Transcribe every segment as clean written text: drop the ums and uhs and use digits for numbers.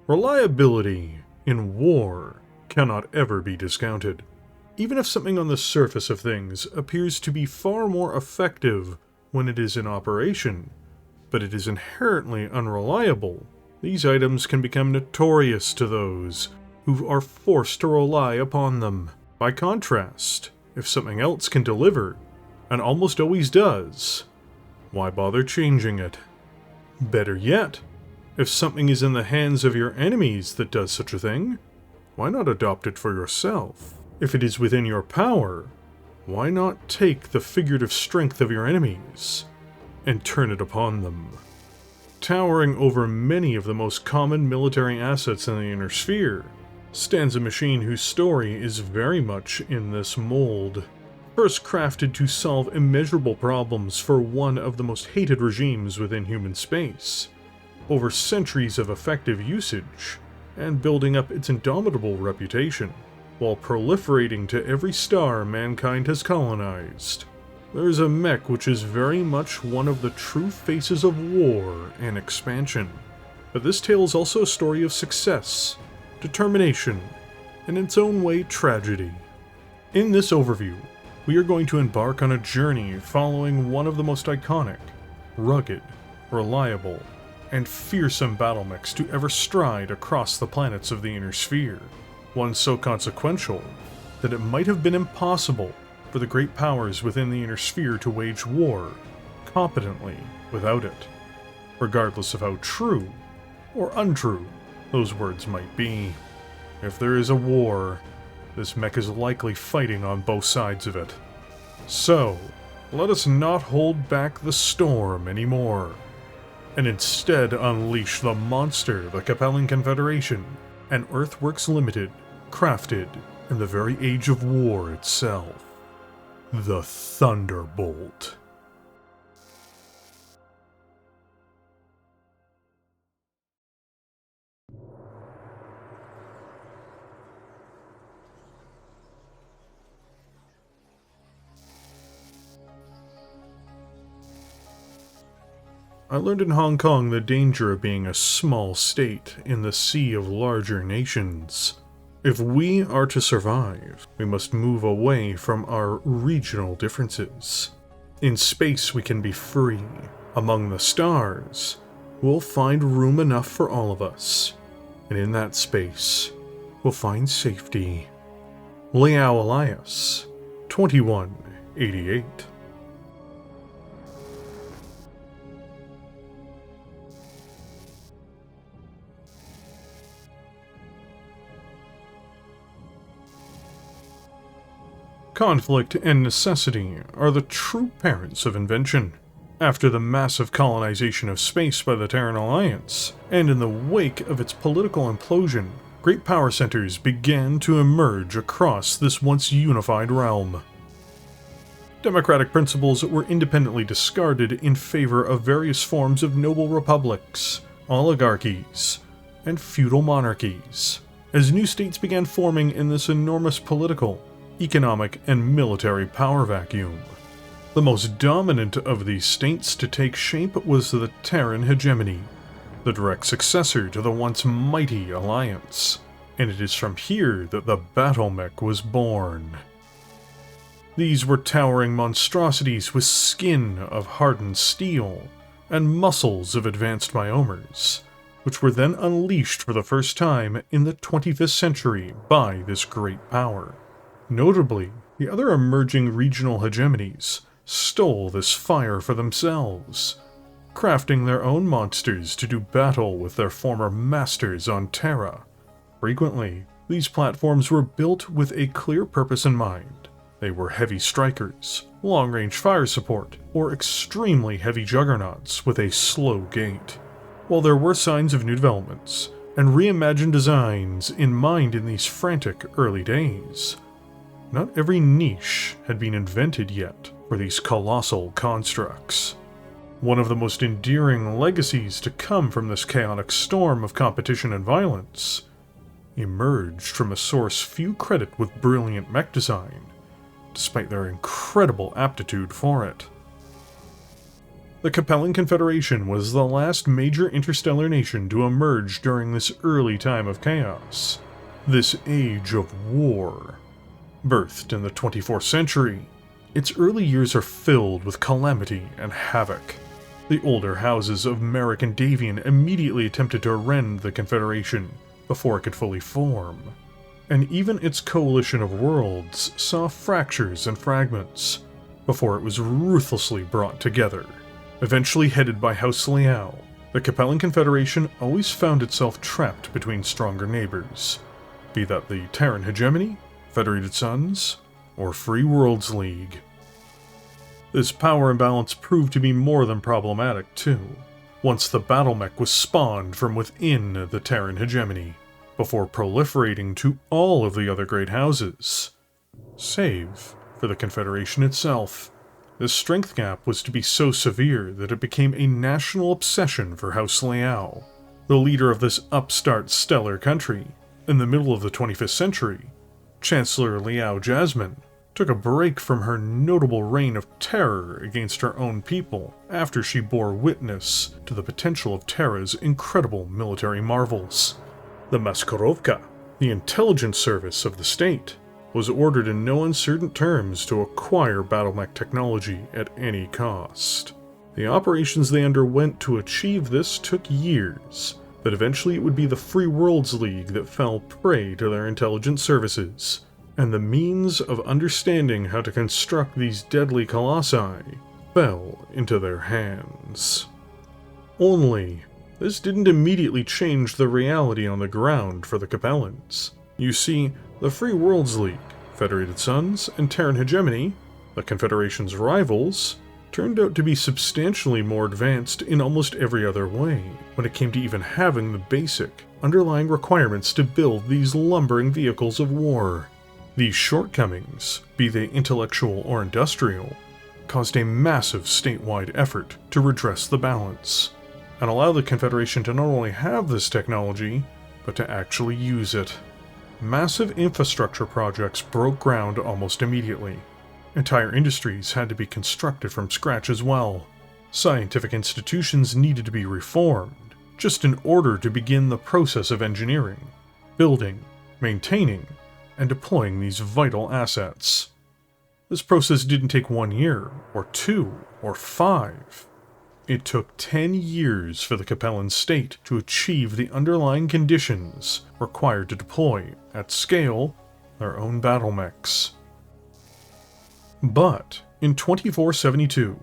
Reliability in war cannot ever be discounted. Even if something on the surface of things appears to be far more effective when it is in operation, but it is inherently unreliable, these items can become notorious to those who are forced to rely upon them. By contrast, if something else can deliver, and almost always does, why bother changing it? Better yet, if something is in the hands of your enemies that does such a thing, why not adopt it for yourself? If it is within your power, why not take the figurative strength of your enemies and turn it upon them? Towering over many of the most common military assets in the Inner Sphere stands a machine whose story is very much in this mold. First crafted to solve immeasurable problems for one of the most hated regimes within human space, over centuries of effective usage, and building up its indomitable reputation, while proliferating to every star mankind has colonized. There is a mech which is very much one of the true faces of war and expansion. But this tale is also a story of success, determination, and in its own way tragedy. In this overview, we are going to embark on a journey following one of the most iconic, rugged, reliable, and fearsome battlemechs to ever stride across the planets of the Inner Sphere. One so consequential that it might have been impossible for the great powers within the Inner Sphere to wage war competently without it, regardless of how true or untrue those words might be. If there is a war, this mech is likely fighting on both sides of it. So, let us not hold back the storm anymore, and instead unleash the monster the Capellan Confederation and Earthworks Limited crafted in the very age of war itself. The Thunderbolt. I learned in Hong Kong the danger of being a small state in the sea of larger nations. If we are to survive, we must move away from our regional differences. In space we can be free. Among the stars, we'll find room enough for all of us. And in that space, we'll find safety. Liao Elias, 2188. Conflict and necessity are the true parents of invention. After the massive colonization of space by the Terran Alliance, and in the wake of its political implosion, great power centers began to emerge across this once unified realm. Democratic principles were independently discarded in favor of various forms of noble republics, oligarchies, and feudal monarchies, as new states began forming in this enormous political, economic, and military power vacuum. The most dominant of these states to take shape was the Terran hegemony, the direct successor to the once mighty Alliance, and it is from here that the Battlemech was born. These were towering monstrosities with skin of hardened steel and muscles of advanced myomers, which were then unleashed for the first time in the 25th century by this great power. Notably, the other emerging regional hegemonies stole this fire for themselves, crafting their own monsters to do battle with their former masters on Terra. Frequently, these platforms were built with a clear purpose in mind. They were heavy strikers, long-range fire support, or extremely heavy juggernauts with a slow gait. While there were signs of new developments and reimagined designs in mind in these frantic early days, not every niche had been invented yet for these colossal constructs. One of the most endearing legacies to come from this chaotic storm of competition and violence emerged from a source few credit with brilliant mech design, despite their incredible aptitude for it. The Capellan Confederation was the last major interstellar nation to emerge during this early time of chaos, this age of war. Birthed in the 24th century, its early years are filled with calamity and havoc. The older houses of Marik and Davion immediately attempted to rend the Confederation before it could fully form, and even its coalition of worlds saw fractures and fragments before it was ruthlessly brought together. Eventually headed by House Liao, the Capellan Confederation always found itself trapped between stronger neighbors, be that the Terran hegemony, Federated Suns, or Free Worlds League. This power imbalance proved to be more than problematic, too, once the Battlemech was spawned from within the Terran hegemony, before proliferating to all of the other great houses, save for the Confederation itself. This strength gap was to be so severe that it became a national obsession for House Liao, the leader of this upstart stellar country. In the middle of the 25th century, Chancellor Liao Jasmine took a break from her notable reign of terror against her own people after she bore witness to the potential of Terra's incredible military marvels. The Maskarovka, the intelligence service of the state, was ordered in no uncertain terms to acquire Battlemech technology at any cost. The operations they underwent to achieve this took years, but eventually it would be the Free Worlds League that fell prey to their intelligence services, and the means of understanding how to construct these deadly colossi fell into their hands. Only, this didn't immediately change the reality on the ground for the Capellans. You see, the Free Worlds League, Federated Suns, and Terran Hegemony, the Confederation's rivals, turned out to be substantially more advanced in almost every other way when it came to even having the basic, underlying requirements to build these lumbering vehicles of war. These shortcomings, be they intellectual or industrial, caused a massive statewide effort to redress the balance, and allow the Confederation to not only have this technology, but to actually use it. Massive infrastructure projects broke ground almost immediately. Entire industries had to be constructed from scratch as well. Scientific institutions needed to be reformed, just in order to begin the process of engineering, building, maintaining, and deploying these vital assets. This process didn't take 1 year, or 2, or 5. It took 10 years for the Capellan state to achieve the underlying conditions required to deploy, at scale, their own battlemechs. But, in 2472,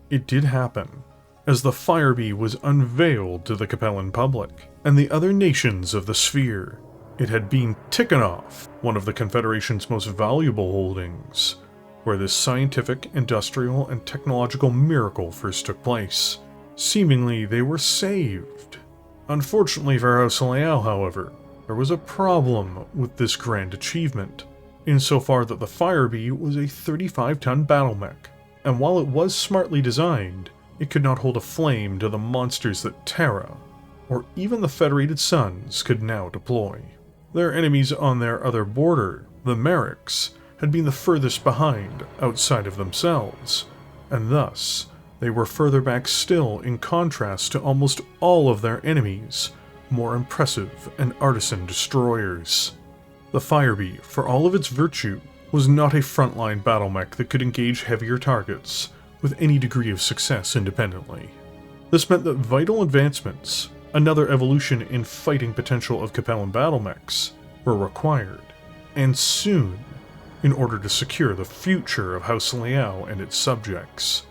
it did happen, as the Firebee was unveiled to the Capellan public, and the other nations of the sphere. It had been Tikhonov, one of the Confederation's most valuable holdings, where this scientific, industrial, and technological miracle first took place. Seemingly, they were saved. Unfortunately for House Liao, however, there was a problem with this grand achievement, insofar that the Firebee was a 35-ton battlemech, and while it was smartly designed, it could not hold a flame to the monsters that Terra, or even the Federated Suns, could now deploy. Their enemies on their other border, the Mariks, had been the furthest behind outside of themselves, and thus they were further back still in contrast to almost all of their enemies, more impressive and artisan destroyers. The Firebee, for all of its virtue, was not a frontline battlemech that could engage heavier targets with any degree of success independently. This meant that vital advancements, another evolution in fighting potential of Capellan battlemechs, were required, and soon, in order to secure the future of House Liao and its subjects.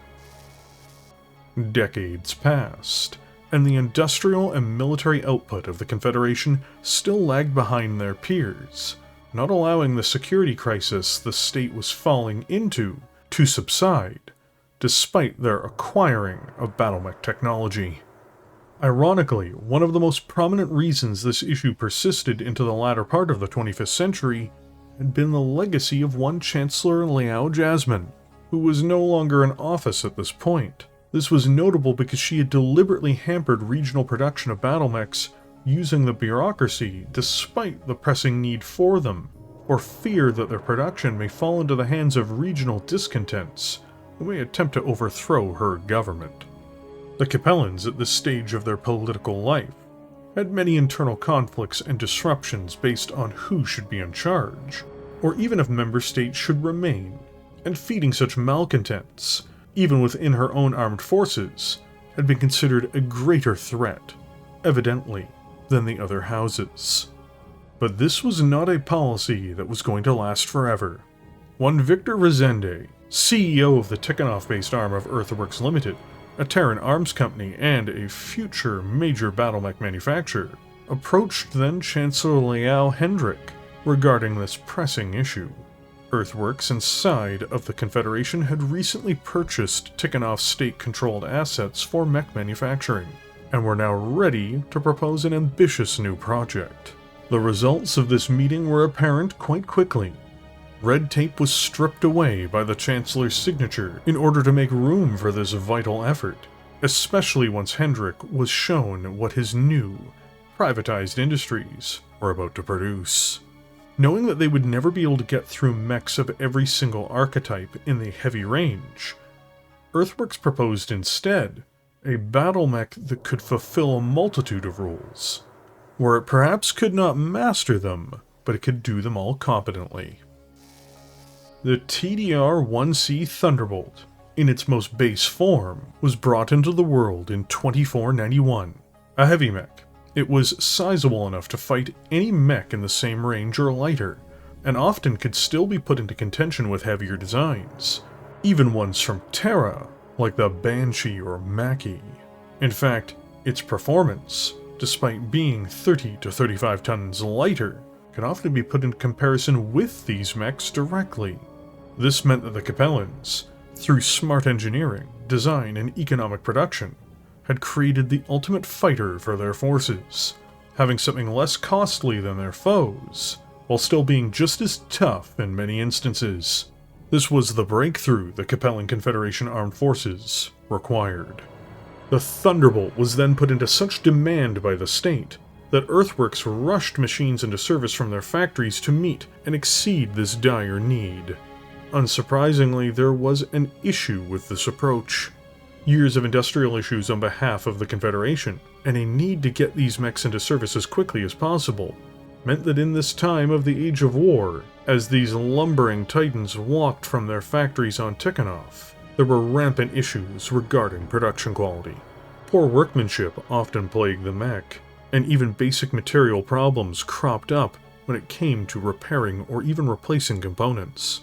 Decades passed, and the industrial and military output of the Confederation still lagged behind their peers, not allowing the security crisis the state was falling into to subside, despite their acquiring of battlemech technology. Ironically, one of the most prominent reasons this issue persisted into the latter part of the 25th century had been the legacy of one Chancellor Liao Jasmine, who was no longer in office at this point. This was notable because she had deliberately hampered regional production of battlemechs using the bureaucracy despite the pressing need for them, or fear that their production may fall into the hands of regional discontents who may attempt to overthrow her government. The Capellans, at this stage of their political life, had many internal conflicts and disruptions based on who should be in charge, or even if member states should remain, and feeding such malcontents, even within her own armed forces, had been considered a greater threat, evidently, than the other houses. But this was not a policy that was going to last forever. One Victor Resende, CEO of the Tikhonov-based arm of Earthworks Limited, a Terran arms company and a future major Battlemech manufacturer, approached then-Chancellor Liao Hendrik regarding this pressing issue. Earthworks inside of the Confederation had recently purchased Tikhonov's state-controlled assets for mech manufacturing, and were now ready to propose an ambitious new project. The results of this meeting were apparent quite quickly. Red tape was stripped away by the Chancellor's signature in order to make room for this vital effort, especially once Hendrik was shown what his new, privatized industries were about to produce. Knowing that they would never be able to get through mechs of every single archetype in the heavy range, Earthworks proposed instead a Battlemech that could fulfill a multitude of roles, where it perhaps could not master them, but it could do them all competently. The TDR-1C Thunderbolt, in its most base form, was brought into the world in 2491. A heavy mech, it was sizable enough to fight any mech in the same range or lighter, and often could still be put into contention with heavier designs, even ones from Terra, like the Banshee or Mackie. In fact, its performance, despite being 30 to 35 tons lighter, can often be put in comparison with these mechs directly. This meant that the Capellans, through smart engineering, design, and economic production, had created the ultimate fighter for their forces, having something less costly than their foes, while still being just as tough in many instances. This was the breakthrough the Capellan Confederation armed forces required. The Thunderbolt was then put into such demand by the state that Earthworks rushed machines into service from their factories to meet and exceed this dire need. Unsurprisingly, there was an issue with this approach. Years of industrial issues on behalf of the Confederation, and a need to get these mechs into service as quickly as possible, meant that in this time of the Age of War, as these lumbering titans walked from their factories on Tikhonov, there were rampant issues regarding production quality. Poor workmanship often plagued the mech, and even basic material problems cropped up when it came to repairing or even replacing components.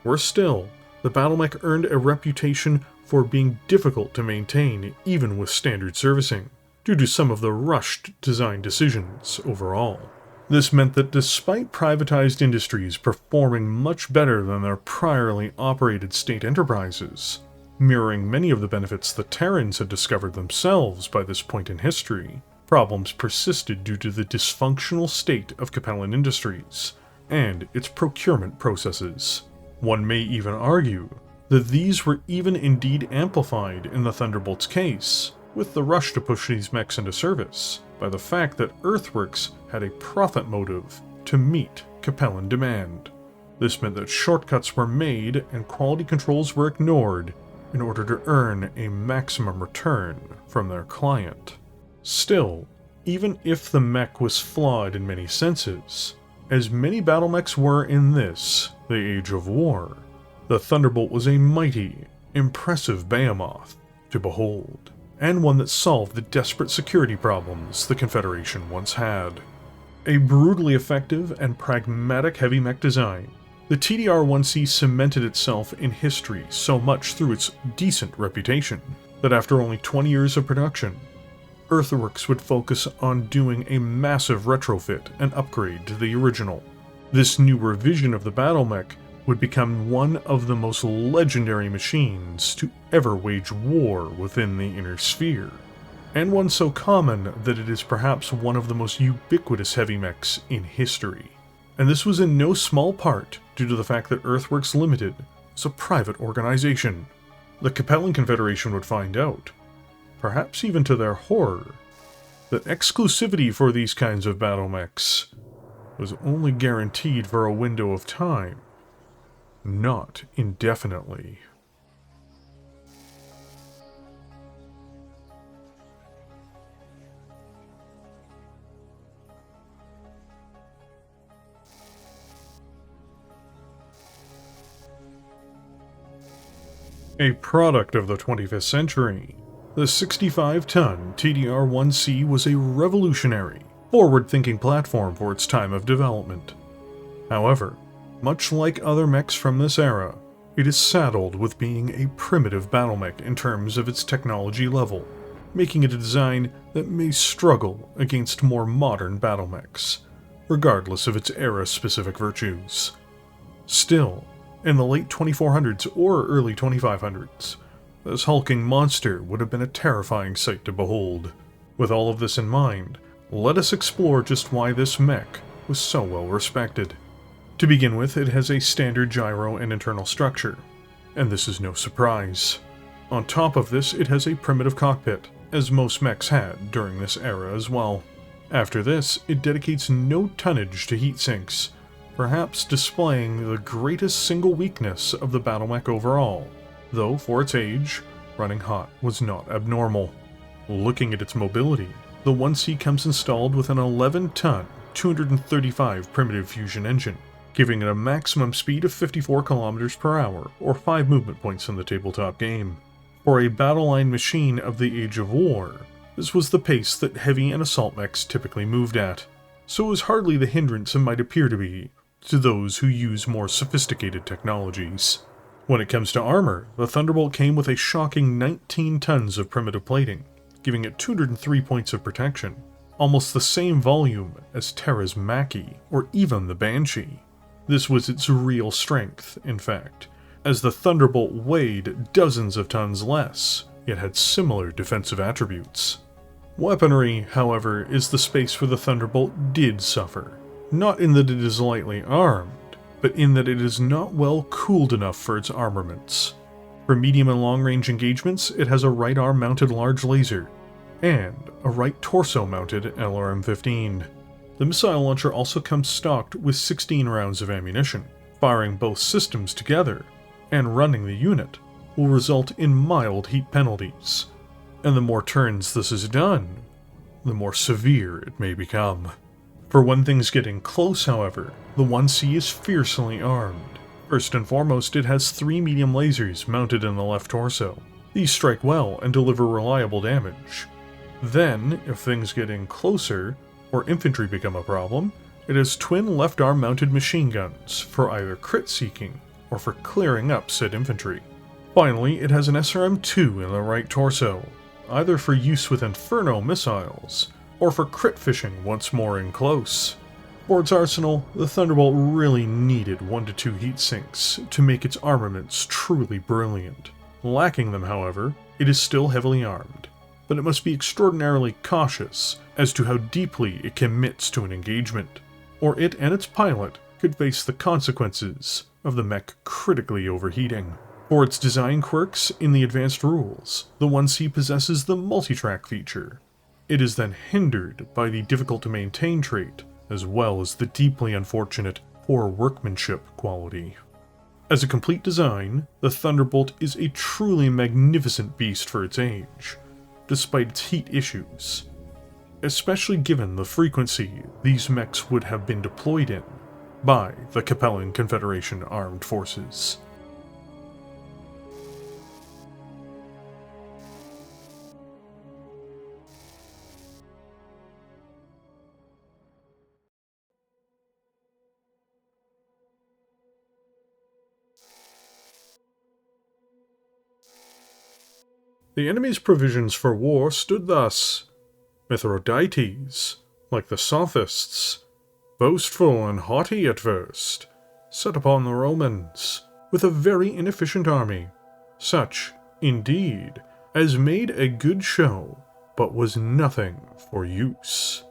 Worse still, the Battlemech earned a reputation for being difficult to maintain even with standard servicing, due to some of the rushed design decisions overall. This meant that despite privatized industries performing much better than their priorly operated state enterprises, mirroring many of the benefits the Terrans had discovered themselves by this point in history, problems persisted due to the dysfunctional state of Capellan Industries and its procurement processes. One may even argue that these were even indeed amplified in the Thunderbolt's case, with the rush to push these mechs into service, by the fact that Earthworks had a profit motive to meet Capellan demand. This meant that shortcuts were made and quality controls were ignored in order to earn a maximum return from their client. Still, even if the mech was flawed in many senses, as many Battlemechs were in this, the Age of War, the Thunderbolt was a mighty, impressive behemoth to behold, and one that solved the desperate security problems the Confederation once had. A brutally effective and pragmatic heavy mech design, the TDR-1C cemented itself in history so much through its decent reputation that after only 20 years of production, Earthworks would focus on doing a massive retrofit and upgrade to the original. This new revision of the Battlemech would become one of the most legendary machines to ever wage war within the Inner Sphere, and one so common that it is perhaps one of the most ubiquitous heavy mechs in history. And this was in no small part due to the fact that Earthworks Limited was a private organization. The Capellan Confederation would find out, perhaps even to their horror, that exclusivity for these kinds of Battlemechs was only guaranteed for a window of time, not indefinitely. A product of the 25th century, the 65-ton TDR-1C was a revolutionary, forward-thinking platform for its time of development. However, much like other mechs from this era, it is saddled with being a primitive battlemech in terms of its technology level, making it a design that may struggle against more modern battlemechs, regardless of its era-specific virtues. Still, in the late 2400s or early 2500s, this hulking monster would have been a terrifying sight to behold. With all of this in mind, let us explore just why this mech was so well respected. To begin with, it has a standard gyro and internal structure, and this is no surprise. On top of this, it has a primitive cockpit, as most mechs had during this era as well. After this, it dedicates no tonnage to heat sinks, perhaps displaying the greatest single weakness of the Battlemech overall, though for its age, running hot was not abnormal. Looking at its mobility, the 1C comes installed with an 11-ton, 235 primitive fusion engine, giving it a maximum speed of 54 km per hour, or 5 movement points in the tabletop game. For a battle line machine of the Age of War, this was the pace that heavy and assault mechs typically moved at, so it was hardly the hindrance it might appear to be to those who use more sophisticated technologies. When it comes to armor, the Thunderbolt came with a shocking 19 tons of primitive plating, giving it 203 points of protection, almost the same volume as Terra's Mackie or even the Banshee. This was its real strength, in fact, as the Thunderbolt weighed dozens of tons less, yet had similar defensive attributes. Weaponry, however, is the space where the Thunderbolt did suffer, not in that it is lightly armed, but in that it is not well cooled enough for its armaments. For medium and long-range engagements, it has a right arm-mounted large laser, and a right torso-mounted LRM-15. The missile launcher also comes stocked with 16 rounds of ammunition. Firing both systems together, and running the unit, will result in mild heat penalties, and the more turns this is done, the more severe it may become. For when things get in close, however, the 1C is fiercely armed. First and foremost, it has 3 medium lasers mounted in the left torso. These strike well and deliver reliable damage. Then, if things get in closer, or infantry become a problem, it has twin left arm mounted machine guns for either crit seeking or for clearing up said infantry. Finally, it has an SRM-2 in the right torso, either for use with Inferno missiles, or for crit fishing once more in close. For its arsenal, the Thunderbolt really needed 1 to 2 heat sinks to make its armaments truly brilliant. Lacking them, however, it is still heavily armed, but it must be extraordinarily cautious as to how deeply it commits to an engagement, or it and its pilot could face the consequences of the mech critically overheating. For its design quirks in the advanced rules, the 1C possesses the multi-track feature. It is then hindered by the difficult-to-maintain trait, as well as the deeply unfortunate poor workmanship quality. As a complete design, the Thunderbolt is a truly magnificent beast for its age, despite its heat issues, especially given the frequency these mechs would have been deployed in by the Capellan Confederation armed forces. The enemy's provisions for war stood thus: Mithridates, like the Sophists, boastful and haughty at first, set upon the Romans, with a very inefficient army, such, indeed, as made a good show, but was nothing for use.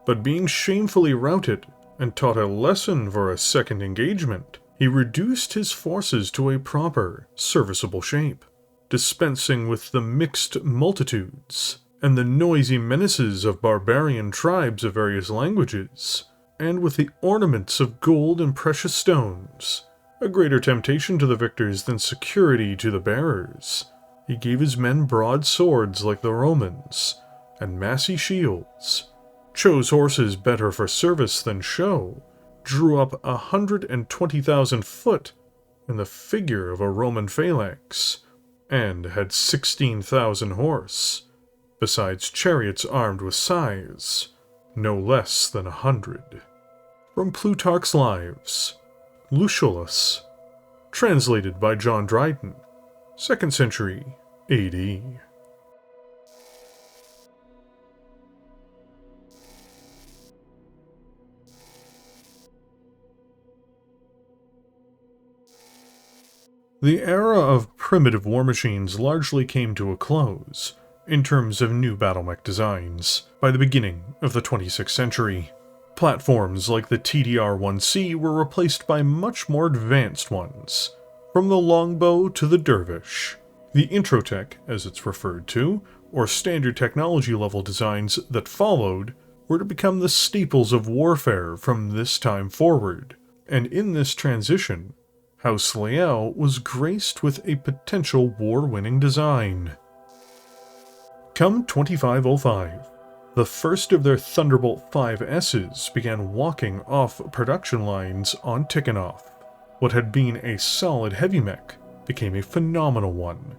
But being shamefully routed, and taught a lesson for a second engagement, he reduced his forces to a proper, serviceable shape, dispensing with the mixed multitudes, and the noisy menaces of barbarian tribes of various languages, and with the ornaments of gold and precious stones, a greater temptation to the victors than security to the bearers. He gave his men broad swords like the Romans, and massy shields, chose horses better for service than show, drew up 120,000 foot in the figure of a Roman phalanx, and had 16,000 horse, besides chariots armed with scythes, no less than 100. From Plutarch's Lives, Lucullus, translated by John Dryden, 2nd century AD. The era of primitive war machines largely came to a close, in terms of new Battlemech designs, by the beginning of the 26th century. Platforms like the TDR-1C were replaced by much more advanced ones, from the longbow to the dervish. The Introtech, as it's referred to, or standard technology level designs that followed, were to become the staples of warfare from this time forward, and in this transition, House Liao was graced with a potential war-winning design. Come 2505, the first of their Thunderbolt 5S's began walking off production lines on Tikhonov. What had been a solid heavy mech became a phenomenal one,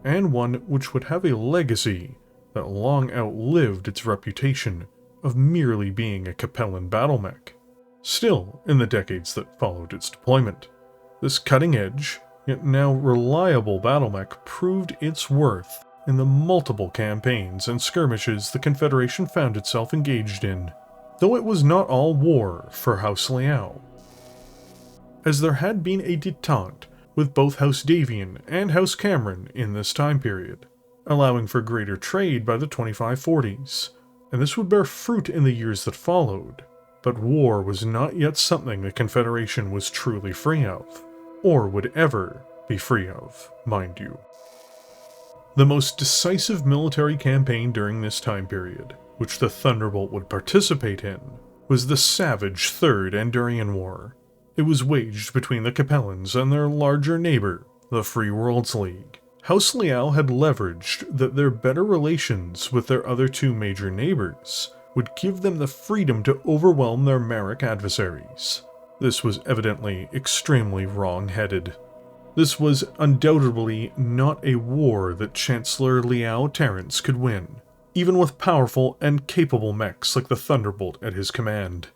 and one which would have a legacy that long outlived its reputation of merely being a Capellan battlemech. Still, in the decades that followed its deployment, this cutting-edge, yet now reliable battlemech proved its worth in the multiple campaigns and skirmishes the Confederation found itself engaged in, though it was not all war for House Liao, as there had been a detente with both House Davion and House Cameron in this time period, allowing for greater trade by the 2540s, and this would bear fruit in the years that followed, but war was not yet something the Confederation was truly free of, or would ever be free of, mind you. The most decisive military campaign during this time period, which the Thunderbolt would participate in, was the savage Third Andurian War. It was waged between the Capellans and their larger neighbor, the Free Worlds League. House Liao had leveraged that their better relations with their other two major neighbors would give them the freedom to overwhelm their Marik adversaries. This was evidently extremely wrong-headed. This was undoubtedly not a war that Chancellor Liao Terrence could win, even with powerful and capable mechs like the Thunderbolt at his command.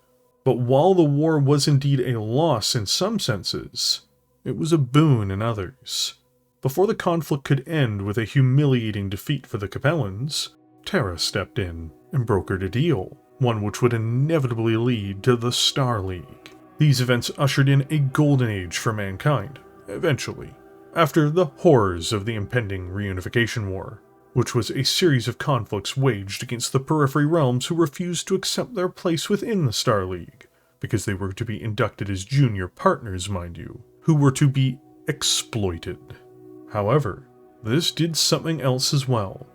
But while the war was indeed a loss in some senses, it was a boon in others. Before the conflict could end with a humiliating defeat for the Capellans, Terra stepped in and brokered a deal, one which would inevitably lead to the Star League. These events ushered in a golden age for mankind, eventually, after the horrors of the impending reunification war, which was a series of conflicts waged against the periphery realms who refused to accept their place within the Star League, because they were to be inducted as junior partners, mind you, who were to be exploited. However, this did something else as well.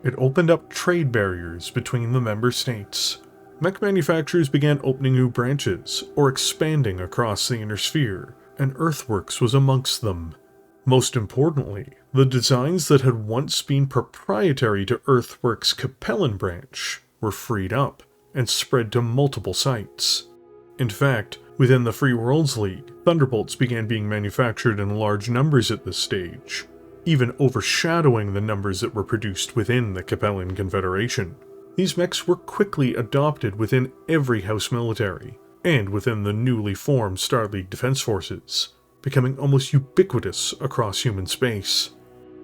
It opened up trade barriers between the member states. Mech manufacturers began opening new branches, or expanding across the inner sphere, and Earthworks was amongst them. Most importantly, the designs that had once been proprietary to Earthworks' Capellan branch were freed up and spread to multiple sites. In fact, within the Free Worlds League, Thunderbolts began being manufactured in large numbers at this stage, even overshadowing the numbers that were produced within the Capellan Confederation. These mechs were quickly adopted within every house military, and within the newly formed Star League Defense Forces, becoming almost ubiquitous across human space.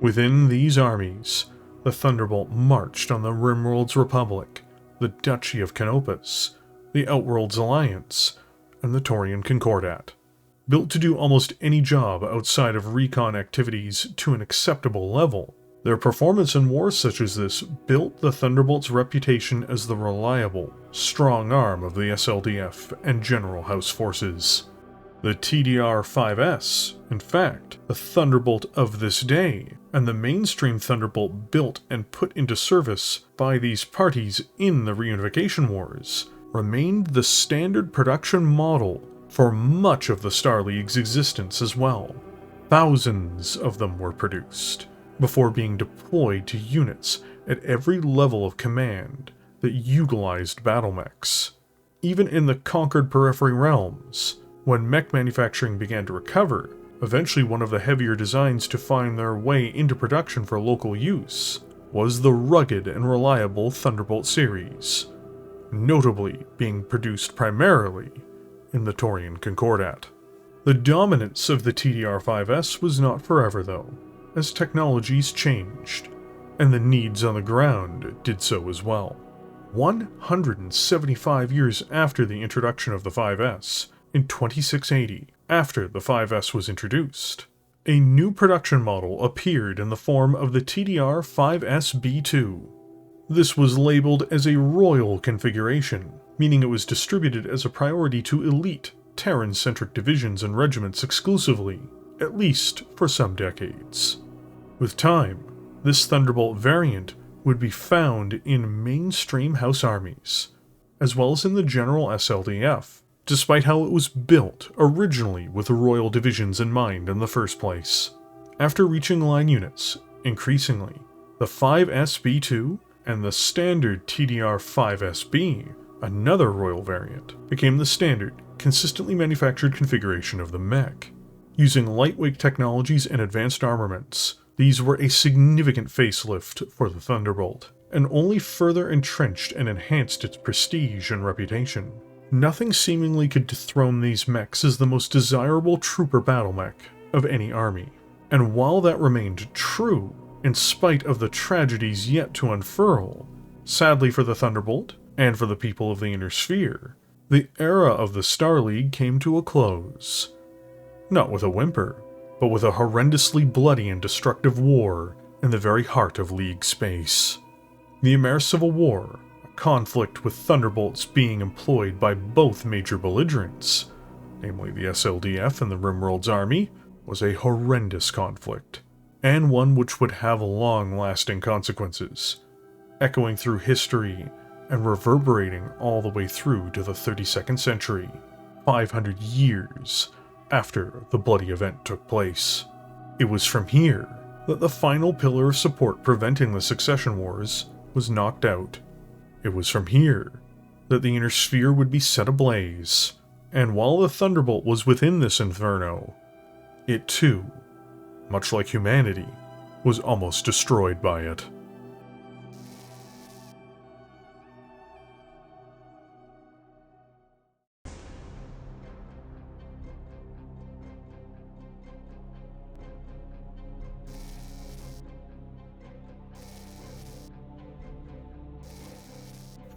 Within these armies, the Thunderbolt marched on the Rimworld's Republic, the Duchy of Canopus, the Outworld's Alliance, and the Taurian Concordat. Built to do almost any job outside of recon activities to an acceptable level, their performance in wars such as this built the Thunderbolt's reputation as the reliable, strong arm of the SLDF and General House forces. The TDR-5S, in fact, the Thunderbolt of this day, and the mainstream Thunderbolt built and put into service by these parties in the reunification wars, remained the standard production model for much of the Star League's existence as well. Thousands of them were produced, before being deployed to units at every level of command that utilized battlemechs. Even in the conquered periphery realms, when mech manufacturing began to recover, Eventually one of the heavier designs to find their way into production for local use was the rugged and reliable Thunderbolt series, notably being produced primarily in the Taurian Concordat. The dominance of the TDR-5S was not forever though, as technologies changed, and the needs on the ground did so as well. 175 years after the introduction of the 5S, in 2680, after the 5S was introduced, a new production model appeared in the form of the TDR-5SB2. This was labeled as a royal configuration, meaning it was distributed as a priority to elite, Terran-centric divisions and regiments exclusively, at least for some decades. With time, this Thunderbolt variant would be found in mainstream House armies, as well as in the general SLDF, despite how it was built originally with royal divisions in mind in the first place. After reaching line units, increasingly, the 5SB2 and the standard TDR-5SB, another royal variant, became the standard, consistently manufactured configuration of the mech. Using lightweight technologies and advanced armaments, these were a significant facelift for the Thunderbolt, and only further entrenched and enhanced its prestige and reputation. Nothing seemingly could dethrone these mechs as the most desirable trooper battlemech of any army. And while that remained true, in spite of the tragedies yet to unfurl, sadly for the Thunderbolt, and for the people of the Inner Sphere, the era of the Star League came to a close. Not with a whimper, but with a horrendously bloody and destructive war in the very heart of League space. The Amaris Civil War, a conflict with Thunderbolts being employed by both major belligerents, namely the SLDF and the Rimworld's army, was a horrendous conflict, and one which would have long-lasting consequences, echoing through history and reverberating all the way through to the 32nd century, 500 years after the bloody event took place. It was from here that the final pillar of support preventing the succession wars was knocked out. It was from here that the Inner Sphere would be set ablaze, and while the Thunderbolt was within this inferno, it too, much like humanity, was almost destroyed by it.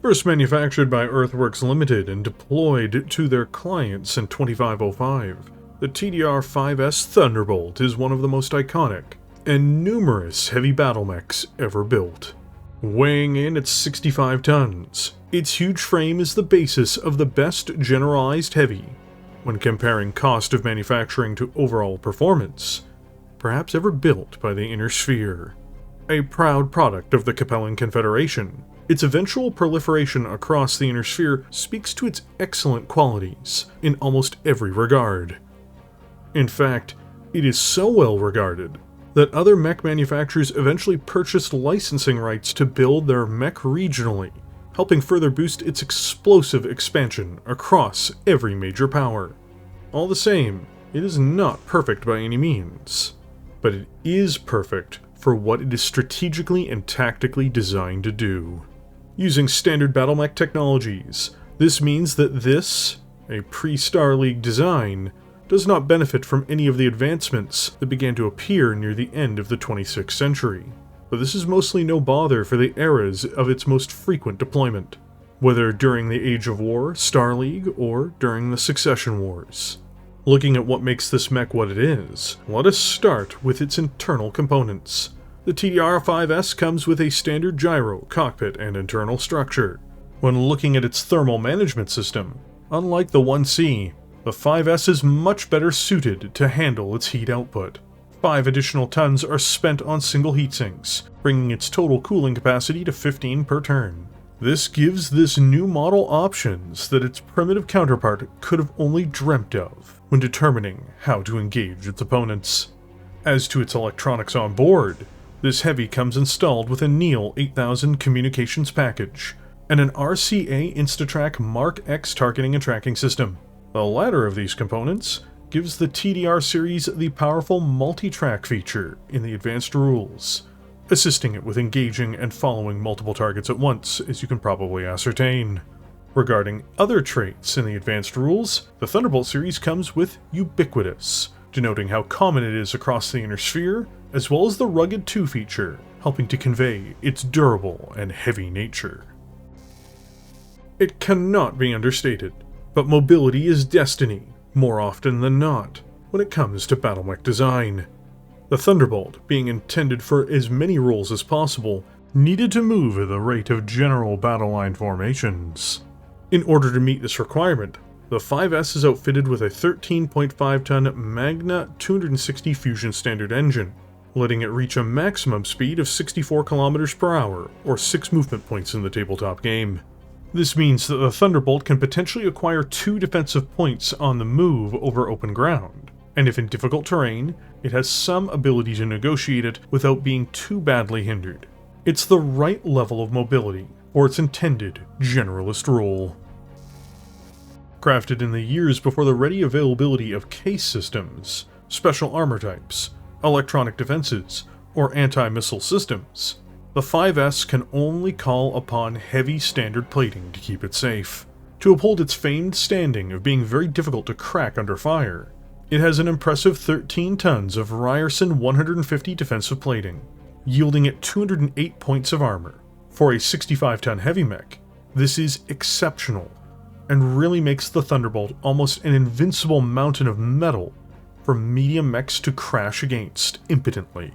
First manufactured by Earthworks Limited and deployed to their clients in 2505, the TDR-5S Thunderbolt is one of the most iconic and numerous heavy battlemechs ever built. Weighing in at 65 tons, its huge frame is the basis of the best generalized heavy when comparing cost of manufacturing to overall performance, perhaps ever built by the Inner Sphere. A proud product of the Capellan Confederation, its eventual proliferation across the Inner Sphere speaks to its excellent qualities in almost every regard. In fact, it is so well regarded that other mech manufacturers eventually purchased licensing rights to build their mech regionally, helping further boost its explosive expansion across every major power. All the same, it is not perfect by any means, but it is perfect for what it is strategically and tactically designed to do. Using standard Battlemech technologies, this means that this, a pre-Star League design, does not benefit from any of the advancements that began to appear near the end of the 26th century. But this is mostly no bother for the eras of its most frequent deployment, whether during the Age of War, Star League, or during the Succession Wars. Looking at what makes this mech what it is, let us start with its internal components. The TDR-5S comes with a standard gyro, cockpit, and internal structure. When looking at its thermal management system, unlike the 1C, the 5S is much better suited to handle its heat output. 5 additional tons are spent on single heatsinks, bringing its total cooling capacity to 15 per turn. This gives this new model options that its primitive counterpart could have only dreamt of when determining how to engage its opponents. As to its electronics on board, this heavy comes installed with a Neil 8000 communications package and an RCA Instatrack Mark X targeting and tracking system. The latter of these components gives the TDR series the powerful multi-track feature in the advanced rules, assisting it with engaging and following multiple targets at once, as you can probably ascertain. Regarding other traits in the advanced rules, the Thunderbolt series comes with Ubiquitous, denoting how common it is across the inner sphere, as well as the Rugged 2 feature, helping to convey its durable and heavy nature. It cannot be understated, but mobility is destiny, more often than not, when it comes to Battlemech design. The Thunderbolt, being intended for as many roles as possible, needed to move at the rate of general battle line formations. In order to meet this requirement, the 5S is outfitted with a 13.5-ton Magna 260 Fusion Standard engine, letting it reach a maximum speed of 64 km per hour, or 6 movement points in the tabletop game. This means that the Thunderbolt can potentially acquire 2 defensive points on the move over open ground, and if in difficult terrain, it has some ability to negotiate it without being too badly hindered. It's the right level of mobility for its intended generalist role. Crafted in the years before the ready availability of case systems, special armor types, electronic defenses, or anti-missile systems, the 5S can only call upon heavy standard plating to keep it safe. To uphold its famed standing of being very difficult to crack under fire, it has an impressive 13 tons of Ryerson 150 defensive plating, yielding it 208 points of armor. For a 65-ton heavy mech, this is exceptional, and really makes the Thunderbolt almost an invincible mountain of metal for medium mechs to crash against impotently.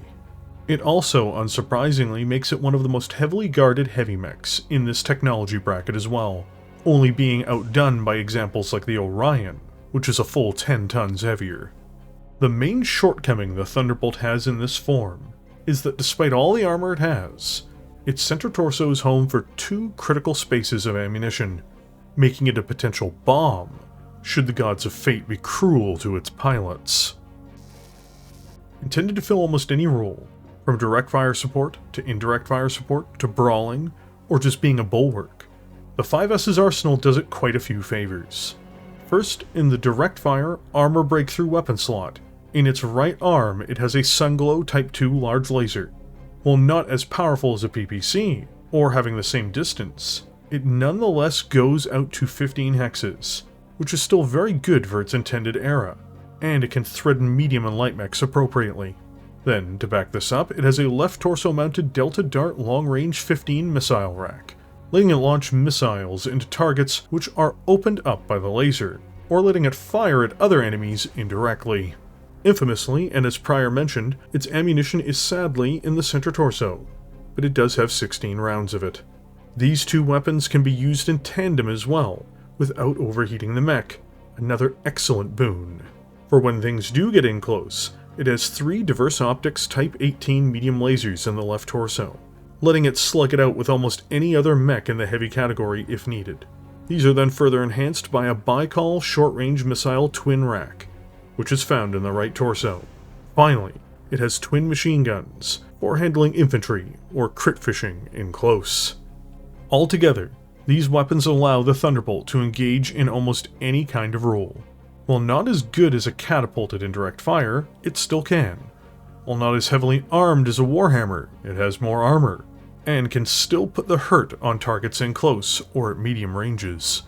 It also, unsurprisingly, makes it one of the most heavily guarded heavy mechs in this technology bracket as well, only being outdone by examples like the Orion, which is a full 10 tons heavier. The main shortcoming the Thunderbolt has in this form is that despite all the armor it has, its center torso is home for 2 critical spaces of ammunition, making it a potential bomb should the gods of fate be cruel to its pilots. Intended to fill almost any role, from direct fire support to indirect fire support to brawling, or just being a bulwark, the 5S's arsenal does it quite a few favors. First, in the direct fire armor breakthrough weapon slot, in its right arm it has a Sunglow Type 2 large laser. While not as powerful as a PPC, or having the same distance, it nonetheless goes out to 15 hexes, which is still very good for its intended era, and it can threaten medium and light mechs appropriately. Then, to back this up, it has a left torso-mounted Delta Dart long-range 15 missile rack, letting it launch missiles into targets which are opened up by the laser, or letting it fire at other enemies indirectly. Infamously, and as prior mentioned, its ammunition is sadly in the center torso, but it does have 16 rounds of it. These 2 weapons can be used in tandem as well, without overheating the mech, another excellent boon. For when things do get in close, it has 3 diverse optics Type 18 medium lasers in the left torso, letting it slug it out with almost any other mech in the heavy category if needed. These are then further enhanced by a Baikal short-range missile twin rack, which is found in the right torso. Finally, it has twin machine guns for handling infantry or crit fishing in close. Altogether, these weapons allow the Thunderbolt to engage in almost any kind of role. While not as good as a catapult at indirect fire, it still can. While not as heavily armed as a Warhammer, it has more armor, and can still put the hurt on targets in close or at medium ranges.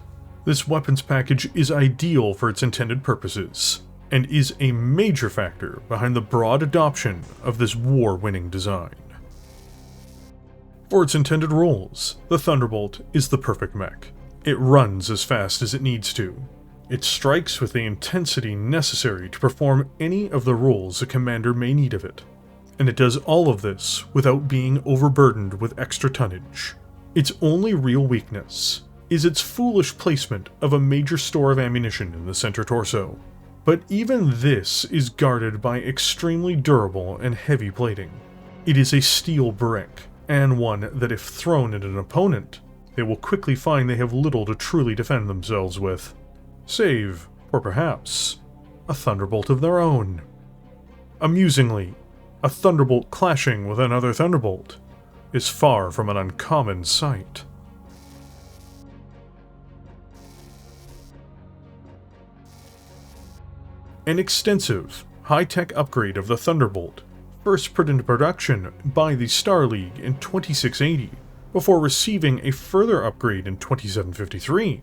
This weapons package is ideal for its intended purposes, and is a major factor behind the broad adoption of this war-winning design. For its intended roles, the Thunderbolt is the perfect mech. It runs as fast as it needs to. It strikes with the intensity necessary to perform any of the roles a commander may need of it. And it does all of this without being overburdened with extra tonnage. Its only real weakness is its foolish placement of a major store of ammunition in the center torso. But even this is guarded by extremely durable and heavy plating. It is a steel brick, and one that if thrown at an opponent, they will quickly find they have little to truly defend themselves with. Save, or perhaps, a Thunderbolt of their own. Amusingly, a Thunderbolt clashing with another Thunderbolt is far from an uncommon sight. An extensive, high-tech upgrade of the Thunderbolt, first put into production by the Star League in 2680, before receiving a further upgrade in 2753.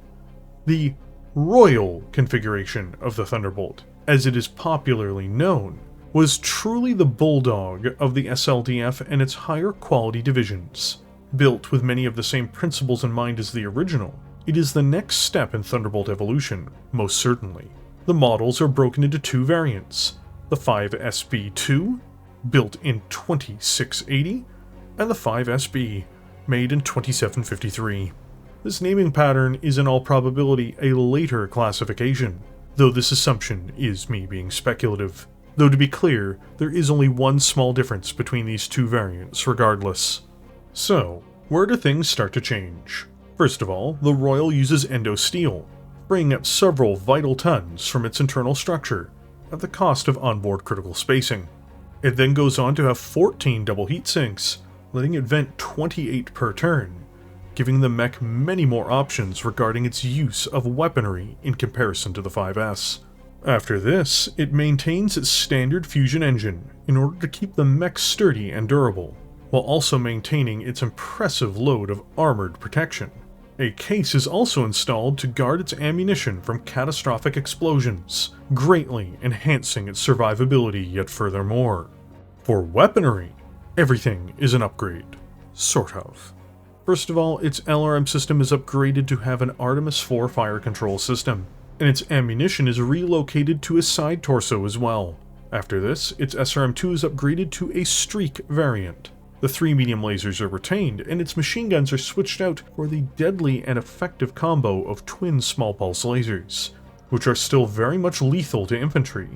The Royal configuration of the Thunderbolt, as it is popularly known, was truly the bulldog of the SLDF and its higher quality divisions. Built with many of the same principles in mind as the original, it is the next step in Thunderbolt evolution, most certainly. The models are broken into two variants, the 5SB2, built in 2680, and the 5SB, made in 2753. This naming pattern is in all probability a later classification, though this assumption is me being speculative. Though to be clear, there is only one small difference between these two variants regardless. So, where do things start to change? First of all, the Royal uses endo steel, freeing up several vital tons from its internal structure, at the cost of onboard critical spacing. It then goes on to have 14 double heat sinks, letting it vent 28 per turn, giving the mech many more options regarding its use of weaponry in comparison to the 5S. After this, it maintains its standard fusion engine in order to keep the mech sturdy and durable, while also maintaining its impressive load of armored protection. A case is also installed to guard its ammunition from catastrophic explosions, greatly enhancing its survivability yet furthermore. For weaponry, everything is an upgrade. Sort of. First of all, its LRM system is upgraded to have an Artemis 4 fire control system, and its ammunition is relocated to a side torso as well. After this, its SRM2 is upgraded to a streak variant. The 3 medium lasers are retained, and its machine guns are switched out for the deadly and effective combo of twin small pulse lasers, which are still very much lethal to infantry,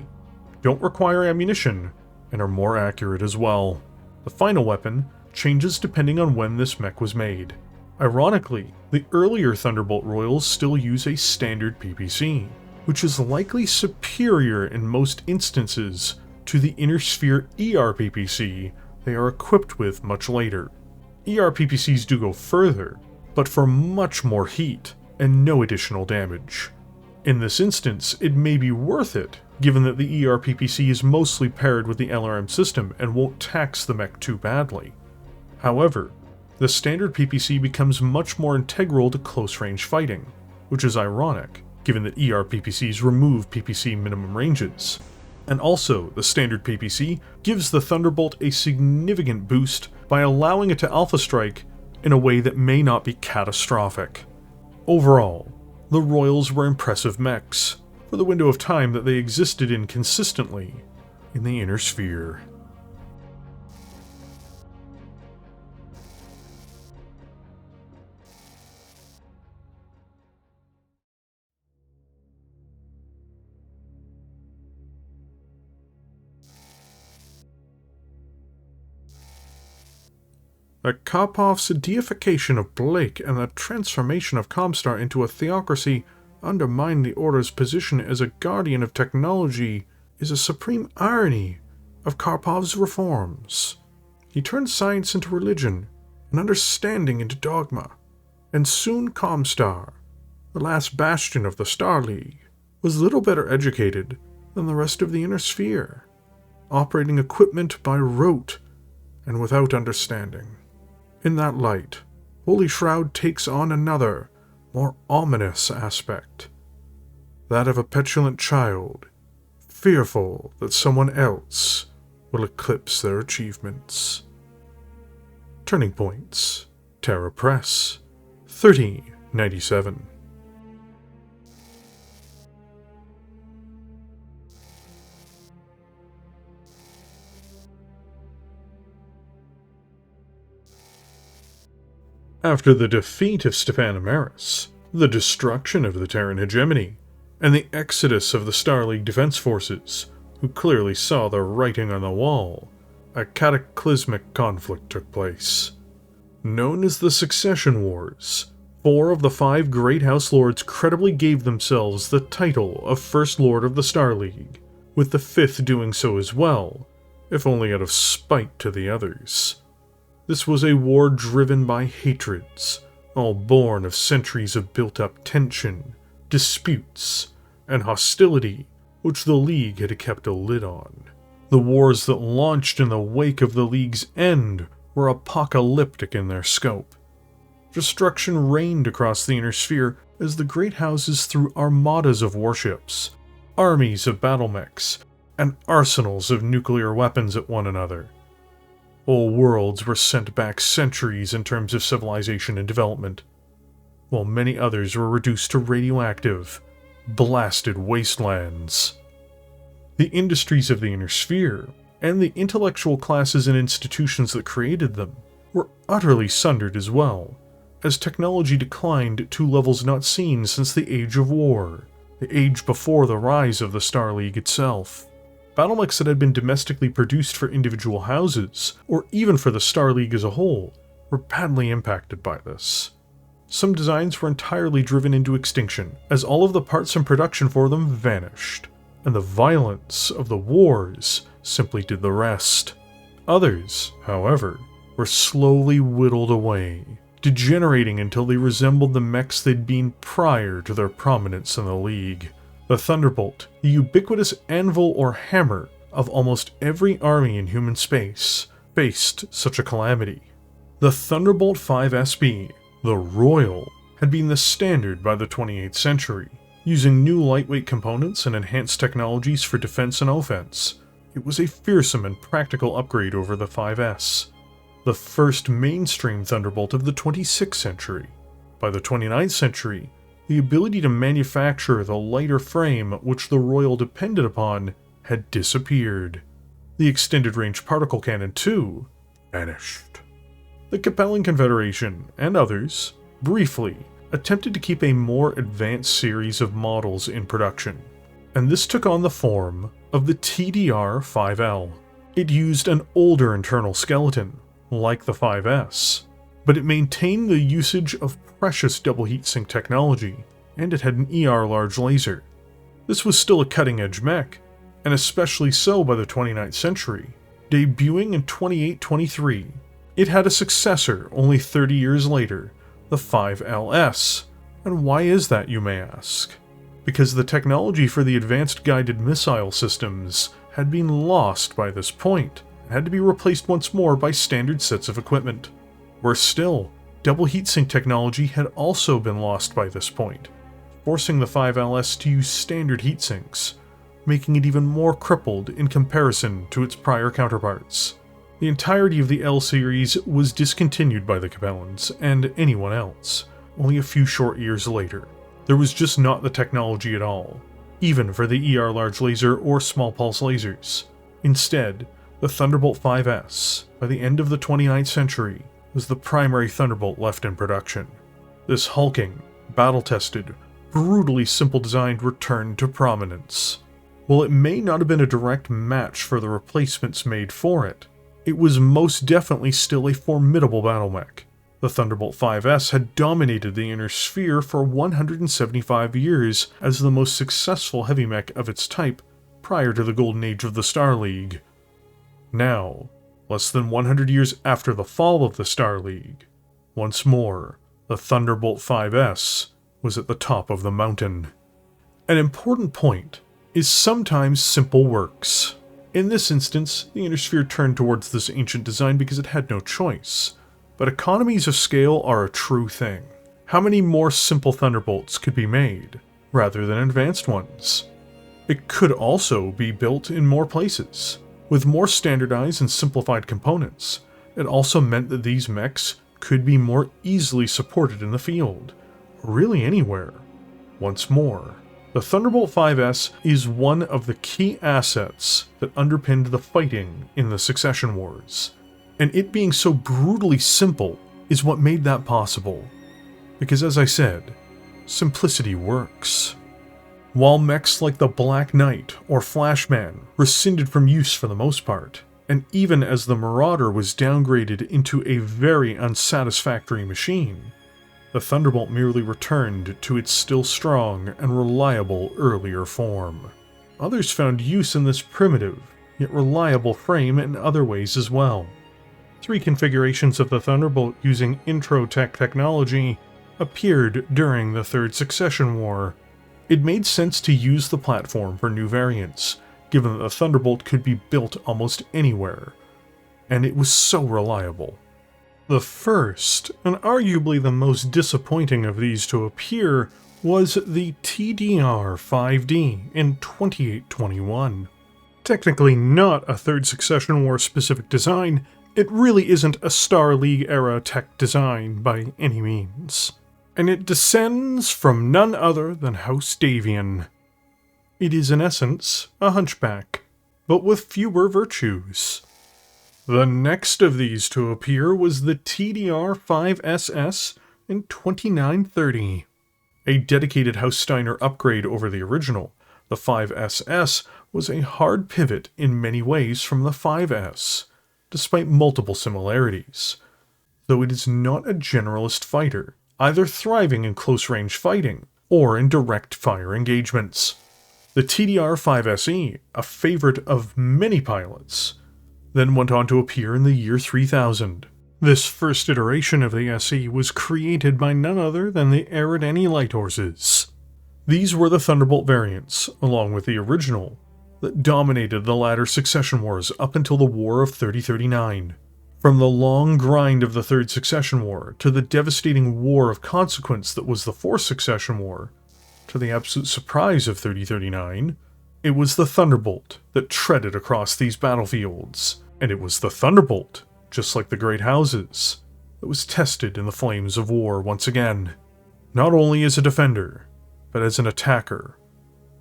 don't require ammunition, and are more accurate as well. The final weapon changes depending on when this mech was made. Ironically, the earlier Thunderbolt Royals still use a standard PPC, which is likely superior in most instances to the Inner Sphere ER-PPC they are equipped with much later. ER-PPCs do go further, but for much more heat and no additional damage. In this instance, it may be worth it, given that the ER-PPC is mostly paired with the LRM system and won't tax the mech too badly. However, the standard PPC becomes much more integral to close-range fighting, which is ironic, given that ER-PPCs remove PPC minimum ranges. And also, the standard PPC gives the Thunderbolt a significant boost by allowing it to alpha strike in a way that may not be catastrophic. Overall, the Royals were impressive mechs, for the window of time that they existed in consistently in the Inner Sphere. That Karpoff's deification of Blake and the transformation of Comstar into a theocracy undermine the Order's position as a guardian of technology is a supreme irony of Karpov's reforms. He turned science into religion, and understanding into dogma, and soon Comstar, the last bastion of the Star League, was little better educated than the rest of the Inner Sphere, operating equipment by rote and without understanding. In that light, Holy Shroud takes on another, more ominous aspect, that of a petulant child, fearful that someone else will eclipse their achievements. Turning Points, Terra Press, 3097. After the defeat of Stepan Amaris, the destruction of the Terran hegemony, and the exodus of the Star League defense forces, who clearly saw the writing on the wall, a cataclysmic conflict took place. Known as the Succession Wars, 4 of the 5 Great House Lords credibly gave themselves the title of First Lord of the Star League, with the 5th doing so as well, if only out of spite to the others. This was a war driven by hatreds, all born of centuries of built-up tension, disputes, and hostility which the League had kept a lid on. The wars that launched in the wake of the League's end were apocalyptic in their scope. Destruction reigned across the Inner Sphere as the Great Houses threw armadas of warships, armies of battlemechs, and arsenals of nuclear weapons at one another. Whole worlds were sent back centuries in terms of civilization and development, while many others were reduced to radioactive, blasted wastelands. The industries of the Inner Sphere, and the intellectual classes and institutions that created them, were utterly sundered as well, as technology declined to levels not seen since the Age of War, the age before the rise of the Star League itself. Battlemechs that had been domestically produced for individual houses, or even for the Star League as a whole, were badly impacted by this. Some designs were entirely driven into extinction, as all of the parts in production for them vanished, and the violence of the wars simply did the rest. Others, however, were slowly whittled away, degenerating until they resembled the mechs they'd been prior to their prominence in the League. The Thunderbolt, the ubiquitous anvil or hammer of almost every army in human space, faced such a calamity. The Thunderbolt 5 SB, the Royal, had been the standard by the 28th century, using new lightweight components and enhanced technologies for defense and offense. It was a fearsome and practical upgrade over the 5S, the first mainstream Thunderbolt of the 26th century. By the 29th century, the ability to manufacture the lighter frame which the Royal depended upon had disappeared. The extended-range particle cannon, too, vanished. The Capellan Confederation, and others, briefly, attempted to keep a more advanced series of models in production, and this took on the form of the TDR-5L. It used an older internal skeleton, like the 5S, but it maintained the usage of precious double heatsink technology, and it had an ER large laser. This was still a cutting-edge mech, and especially so by the 29th century. Debuting in 2823, it had a successor only 30 years later, the 5LS. And why is that, you may ask? Because the technology for the advanced guided missile systems had been lost by this point, and had to be replaced once more by standard sets of equipment. Worse still, double heatsink technology had also been lost by this point, forcing the 5LS to use standard heatsinks, making it even more crippled in comparison to its prior counterparts. The entirety of the L series was discontinued by the Capellans and anyone else, only a few short years later. There was just not the technology at all, even for the ER large laser or small pulse lasers. Instead, the Thunderbolt 5S, by the end of the 29th century, was the primary Thunderbolt left in production. This hulking, battle-tested, brutally simple design returned to prominence. While it may not have been a direct match for the replacements made for it, it was most definitely still a formidable battlemech. The Thunderbolt 5S had dominated the Inner Sphere for 175 years as the most successful heavy mech of its type prior to the golden age of the Star League. Now, less than 100 years after the fall of the Star League, once more, the Thunderbolt 5S was at the top of the mountain. An important point is sometimes simple works. In this instance, the Inner Sphere turned towards this ancient design because it had no choice. But economies of scale are a true thing. How many more simple Thunderbolts could be made, rather than advanced ones? It could also be built in more places. With more standardized and simplified components, it also meant that these mechs could be more easily supported in the field, or really anywhere. Once more, the Thunderbolt 5S is one of the key assets that underpinned the fighting in the Succession Wars, and it being so brutally simple is what made that possible. Because as I said, simplicity works. While mechs like the Black Knight or Flashman rescinded from use for the most part, and even as the Marauder was downgraded into a very unsatisfactory machine, the Thunderbolt merely returned to its still strong and reliable earlier form. Others found use in this primitive, yet reliable frame in other ways as well. 3 configurations of the Thunderbolt using Intro-Tech technology appeared during the Third Succession War, It made sense to use the platform for new variants, given that the Thunderbolt could be built almost anywhere, and it was so reliable. The first, and arguably the most disappointing of these to appear, was the TDR-5D in 2821. Technically not a Third Succession War specific design, it really isn't a Star League era tech design by any means. And it descends from none other than House Davion. It is in essence a hunchback, but with fewer virtues. The next of these to appear was the TDR-5SS in 2930. A dedicated House Steiner upgrade over the original, the 5SS was a hard pivot in many ways from the 5S, despite multiple similarities. Though it is not a generalist fighter, either thriving in close-range fighting or in direct fire engagements. The TDR-5SE, a favorite of many pilots, then went on to appear in the year 3000. This first iteration of the SE was created by none other than the Eridani Light Horses. These were the Thunderbolt variants, along with the original, that dominated the latter Succession Wars up until the War of 3039. From the long grind of the Third Succession War to the devastating war of consequence that was the Fourth Succession War, to the absolute surprise of 3039, it was the Thunderbolt that treaded across these battlefields, and it was the Thunderbolt, just like the Great Houses, that was tested in the flames of war once again, not only as a defender, but as an attacker,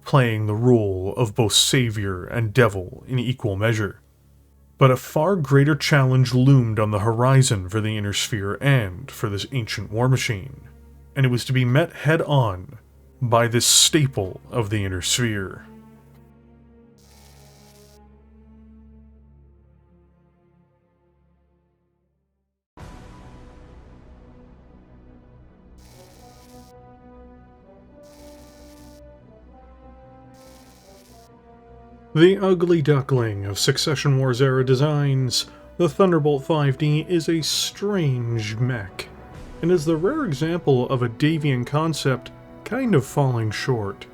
playing the role of both savior and devil in equal measure. But a far greater challenge loomed on the horizon for the Inner Sphere and for this ancient war machine, and it was to be met head-on by this staple of the Inner Sphere. The ugly duckling of Succession Wars era designs, the Thunderbolt 5D is a strange mech, and is the rare example of a Davion concept kind of falling short.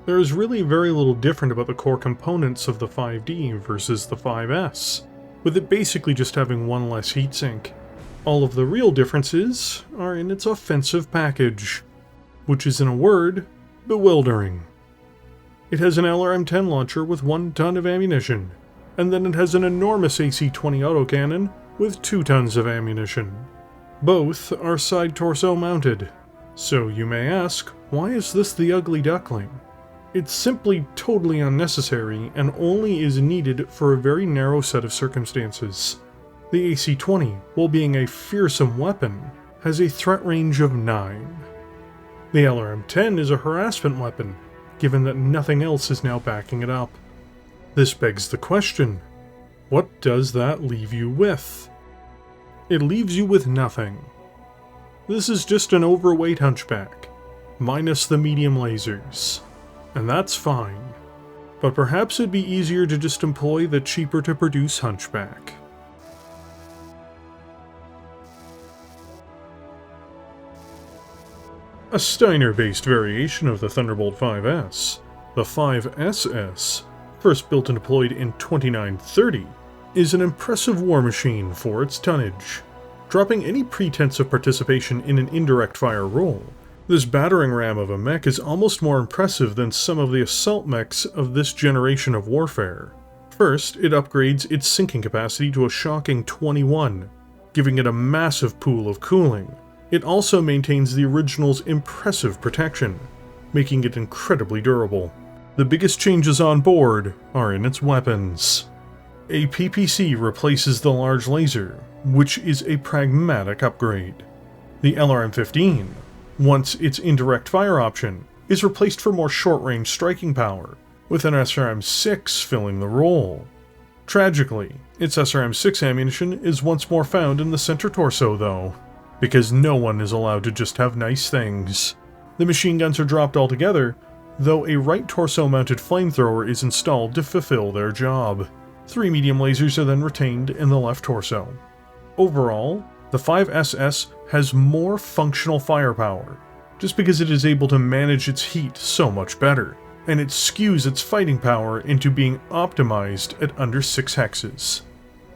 There is really very little different about the core components of the 5D versus the 5S, with it basically just having one less heatsink. All of the real differences are in its offensive package, which is in a word, bewildering. It has an LRM-10 launcher with 1 ton of ammunition, and then it has an enormous AC-20 autocannon with 2 tons of ammunition. Both are side torso mounted. So you may ask, why is this the ugly duckling? It's simply totally unnecessary and only is needed for a very narrow set of circumstances. The AC-20, while being a fearsome weapon, has a threat range of 9. The LRM-10 is a harassment weapon, given that nothing else is now backing it up. This begs the question, what does that leave you with? It leaves you with nothing. This is just an overweight hunchback, minus the medium lasers, and that's fine. But perhaps it'd be easier to just employ the cheaper to produce hunchback. A Steiner-based variation of the Thunderbolt 5S, the 5SS, first built and deployed in 2930, is an impressive war machine for its tonnage. Dropping any pretense of participation in an indirect fire role, this battering ram of a mech is almost more impressive than some of the assault mechs of this generation of warfare. First, it upgrades its sinking capacity to a shocking 21, giving it a massive pool of cooling. It also maintains the original's impressive protection, making it incredibly durable. The biggest changes on board are in its weapons. A PPC replaces the large laser, which is a pragmatic upgrade. The LRM-15, once its indirect fire option, is replaced for more short-range striking power, with an SRM-6 filling the role. Tragically, its SRM-6 ammunition is once more found in the center torso though, because no one is allowed to just have nice things. The machine guns are dropped altogether, though a right torso-mounted flamethrower is installed to fulfill their job. 3 medium lasers are then retained in the left torso. Overall, the 5SS has more functional firepower, just because it is able to manage its heat so much better, and it skews its fighting power into being optimized at under 6 hexes.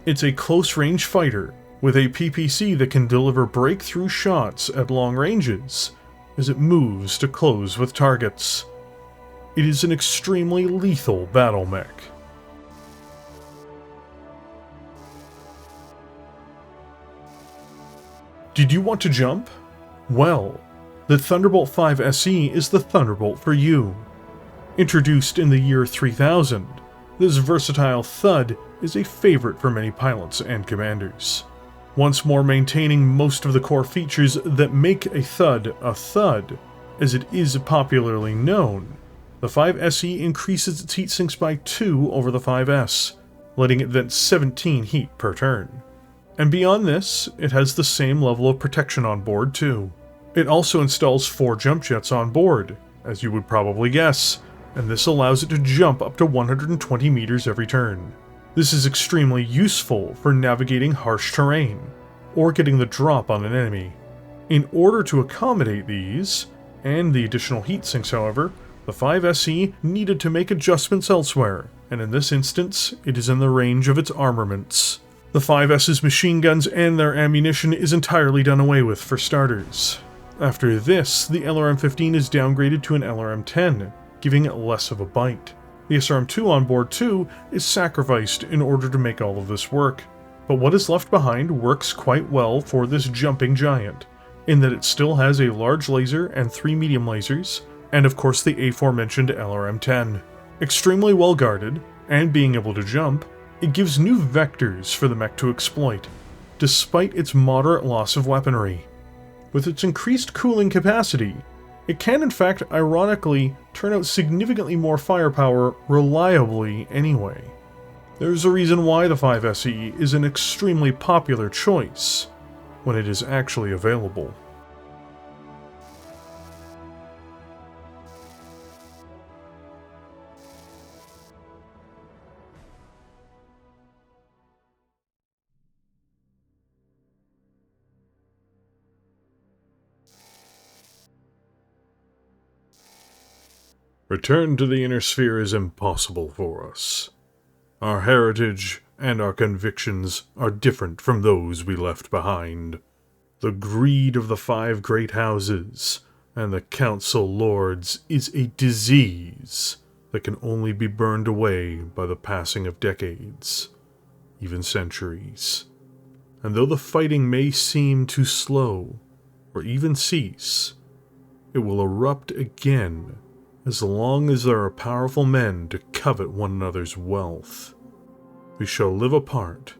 It's a close-range fighter with a PPC that can deliver breakthrough shots at long ranges as it moves to close with targets. It is an extremely lethal battle mech. Did you want to jump? Well, the Thunderbolt 5 SE is the Thunderbolt for you. Introduced in the year 3000, this versatile thud is a favorite for many pilots and commanders. Once more maintaining most of the core features that make a thud, as it is popularly known, the 5 SE increases its heat sinks by 2 over the 5S, letting it vent 17 heat per turn. And beyond this, it has the same level of protection on board too. It also installs 4 jump jets on board, as you would probably guess, and this allows it to jump up to 120 meters every turn. This is extremely useful for navigating harsh terrain, or getting the drop on an enemy. In order to accommodate these, and the additional heat sinks however, the 5 SE needed to make adjustments elsewhere, and in this instance, it is in the range of its armaments. The 5S's machine guns and their ammunition is entirely done away with for starters. After this, the LRM-15 is downgraded to an LRM-10, giving it less of a bite. The SRM-2 on board too is sacrificed in order to make all of this work, but what is left behind works quite well for this jumping giant, in that it still has a large laser and 3 medium lasers, and of course the aforementioned LRM-10. Extremely well guarded, and being able to jump, it gives new vectors for the mech to exploit, despite its moderate loss of weaponry. With its increased cooling capacity, it can in fact ironically turn out significantly more firepower reliably anyway. There's a reason why the 5 SE is an extremely popular choice when it is actually available. Return to the inner sphere is impossible for us. Our heritage and our convictions are different from those we left behind. The greed of the 5 great houses and the council lords is a disease that can only be burned away by the passing of decades, even centuries. And though the fighting may seem too slow, or even cease, it will erupt again as long as there are powerful men to covet one another's wealth. We shall live apart,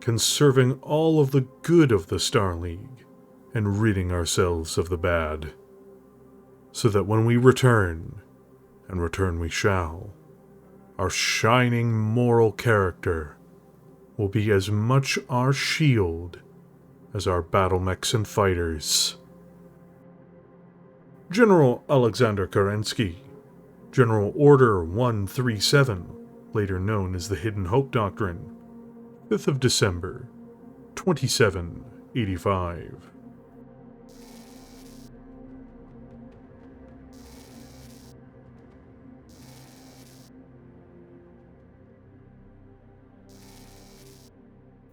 conserving all of the good of the Star League, and ridding ourselves of the bad, so that when we return, and return we shall, our shining moral character will be as much our shield as our battlemechs and fighters. General Alexander Kerensky, General Order 137, later known as the Hidden Hope Doctrine, 5th of December, 2785.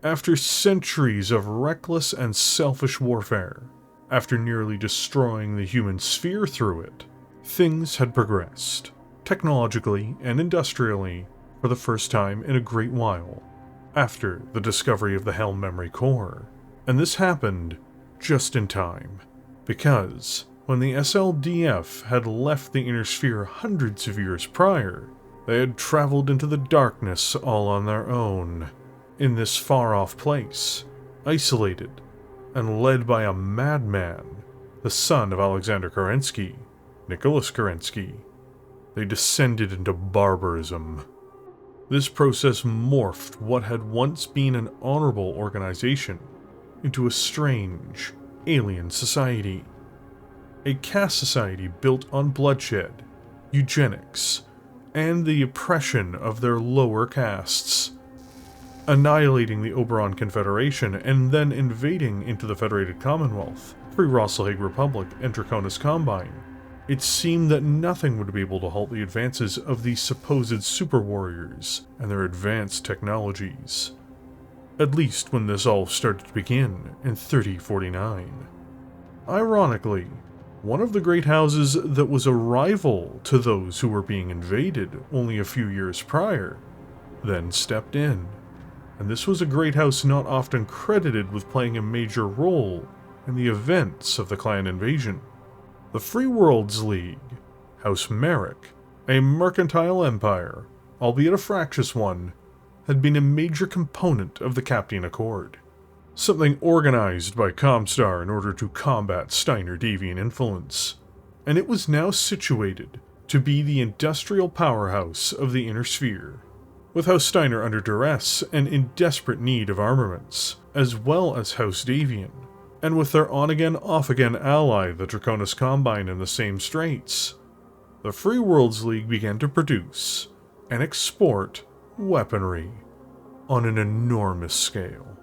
After centuries of reckless and selfish warfare, after nearly destroying the human sphere through it, things had progressed, technologically and industrially, for the first time in a great while, after the discovery of the Helm Memory Core. And this happened just in time, because when the SLDF had left the inner sphere hundreds of years prior, they had traveled into the darkness all on their own, in this far-off place, isolated, and led by a madman, the son of Alexander Kerensky, Nicholas Kerensky. They descended into barbarism. This process morphed what had once been an honorable organization into a strange, alien society. A caste society built on bloodshed, eugenics, and the oppression of their lower castes. Annihilating the Oberon Confederation and then invading into the Federated Commonwealth, pre-Rosselhague Republic and Draconis Combine, it seemed that nothing would be able to halt the advances of these supposed super warriors and their advanced technologies. At least when this all started to begin in 3049. Ironically, one of the great houses that was a rival to those who were being invaded only a few years prior, then stepped in. And this was a great house not often credited with playing a major role in the events of the clan invasion. The Free Worlds League, House Marik, a mercantile empire, albeit a fractious one, had been a major component of the Capellan Accord. Something organized by Comstar in order to combat Steiner Davion influence, and it was now situated to be the industrial powerhouse of the Inner Sphere, with House Steiner under duress and in desperate need of armaments, as well as House Davion, and with their on-again, off-again ally, the Draconis Combine, in the same straits. The Free Worlds League began to produce and export weaponry on an enormous scale.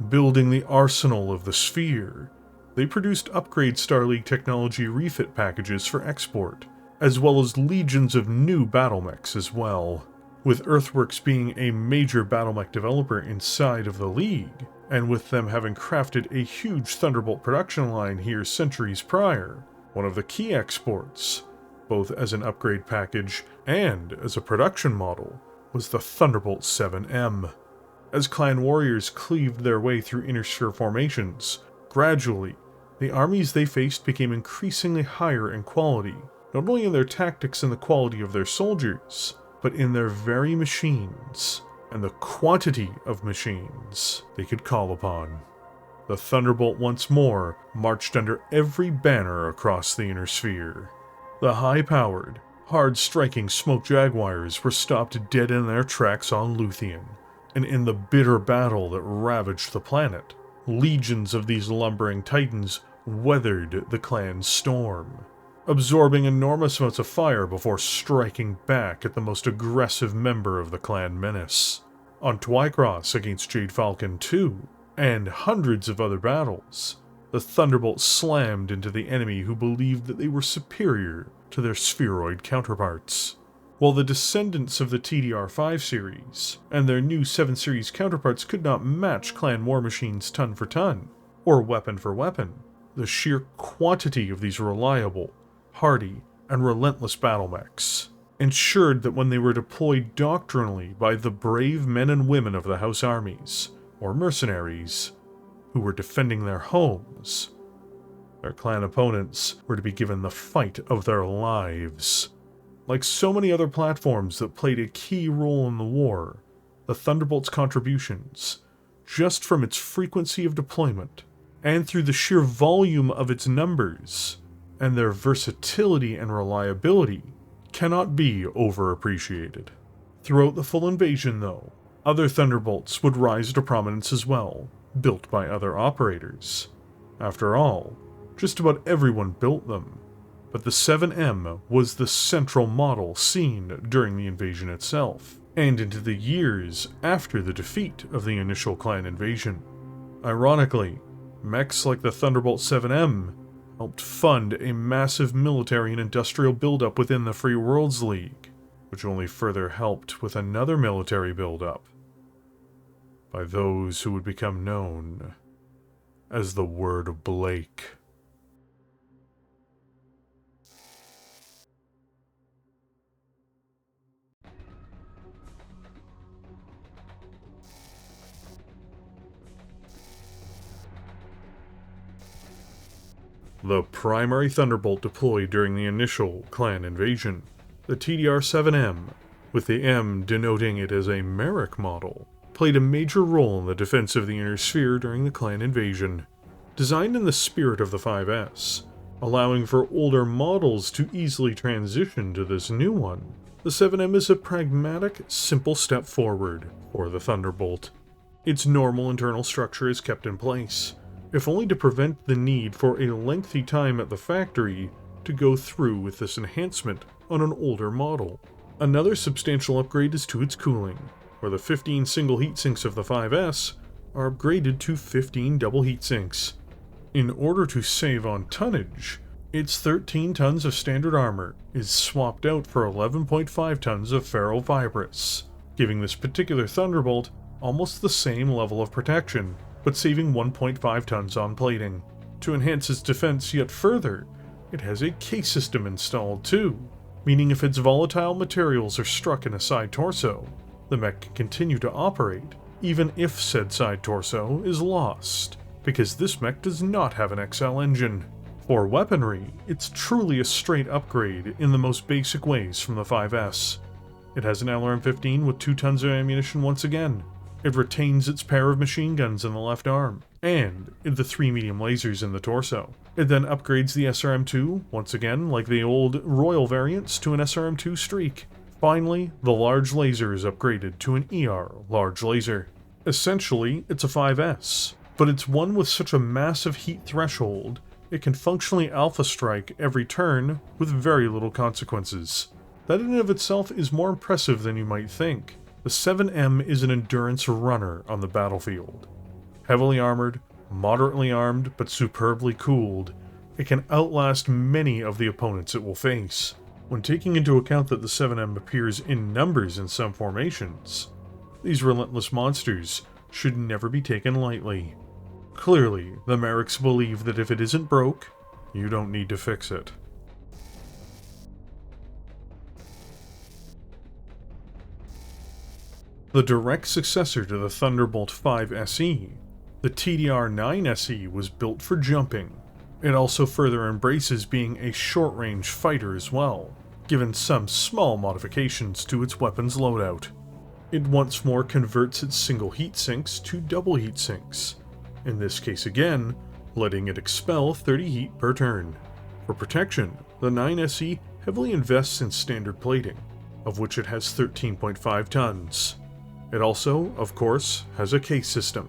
Building the arsenal of the Sphere, they produced upgrade Star League technology refit packages for export, as well as legions of new Battlemechs as well, with Earthworks being a major Battlemech developer inside of the League, and with them having crafted a huge Thunderbolt production line here centuries prior. One of the key exports, both as an upgrade package and as a production model, was the Thunderbolt 7M. As clan warriors cleaved their way through Inner Sphere formations, gradually, the armies they faced became increasingly higher in quality, not only in their tactics and the quality of their soldiers, but in their very machines, and the quantity of machines they could call upon. The Thunderbolt once more marched under every banner across the Inner Sphere. The high-powered, hard-striking smoke jaguars were stopped dead in their tracks on Luthien, and in the bitter battle that ravaged the planet, legions of these lumbering titans weathered the clan's storm, absorbing enormous amounts of fire before striking back at the most aggressive member of the clan menace. On Twycross against Jade Falcon II, and hundreds of other battles, the Thunderbolt slammed into the enemy who believed that they were superior to their spheroid counterparts. While the descendants of the TDR5 series and their new 7 series counterparts could not match clan war machines ton for ton, or weapon for weapon, the sheer quantity of these reliable, hardy, and relentless Battlemechs ensured that when they were deployed doctrinally by the brave men and women of the House armies, or mercenaries, who were defending their homes, their clan opponents were to be given the fight of their lives. Like so many other platforms that played a key role in the war, the Thunderbolt's contributions, just from its frequency of deployment, and through the sheer volume of its numbers, and their versatility and reliability, cannot be overappreciated. Throughout the full invasion, though, other Thunderbolts would rise to prominence as well, built by other operators. After all, just about everyone built them, but the 7M was the central model seen during the invasion itself, and into the years after the defeat of the initial clan invasion. Ironically, mechs like the Thunderbolt 7M helped fund a massive military and industrial buildup within the Free Worlds League, which only further helped with another military buildup by those who would become known as the Word Blake. The primary Thunderbolt deployed during the initial clan invasion, the TDR-7M, with the M denoting it as a Marik model, played a major role in the defense of the Inner Sphere during the clan invasion. Designed in the spirit of the 5S, allowing for older models to easily transition to this new one, the 7M is a pragmatic, simple step forward for the Thunderbolt. Its normal internal structure is kept in place, if only to prevent the need for a lengthy time at the factory to go through with this enhancement on an older model. Another substantial upgrade is to its cooling, where the 15 single heatsinks of the 5S are upgraded to 15 double heatsinks. In order to save on tonnage, its 13 tons of standard armor is swapped out for 11.5 tons of ferrofibrous, giving this particular Thunderbolt almost the same level of protection, but saving 1.5 tons on plating. To enhance its defense yet further, it has a case system installed too, meaning if its volatile materials are struck in a side torso, the mech can continue to operate, even if said side torso is lost, because this mech does not have an XL engine. For weaponry, it's truly a straight upgrade in the most basic ways from the 5S. It has an LRM-15 with 2 tons of ammunition once again. It retains its pair of machine guns in the left arm, and the 3 medium lasers in the torso. It then upgrades the SRM-2, once again like the old Royal variants, to an SRM-2 Streak. Finally, the large laser is upgraded to an ER large laser. Essentially, it's a 5S, but it's one with such a massive heat threshold, it can functionally alpha strike every turn with very little consequences. That in and of itself is more impressive than you might think. The 7M is an endurance runner on the battlefield. Heavily armored, moderately armed, but superbly cooled, it can outlast many of the opponents it will face. When taking into account that the 7M appears in numbers in some formations, these relentless monsters should never be taken lightly. Clearly, the Mariks believe that if it isn't broke, you don't need to fix it. The direct successor to the Thunderbolt 5 SE, the TDR-9 SE was built for jumping. It also further embraces being a short-range fighter as well, given some small modifications to its weapons loadout. It once more converts its single heat sinks to double heat sinks, in this case again, letting it expel 30 heat per turn. For protection, the 9SE heavily invests in standard plating, of which it has 13.5 tons. It also, of course, has a case system.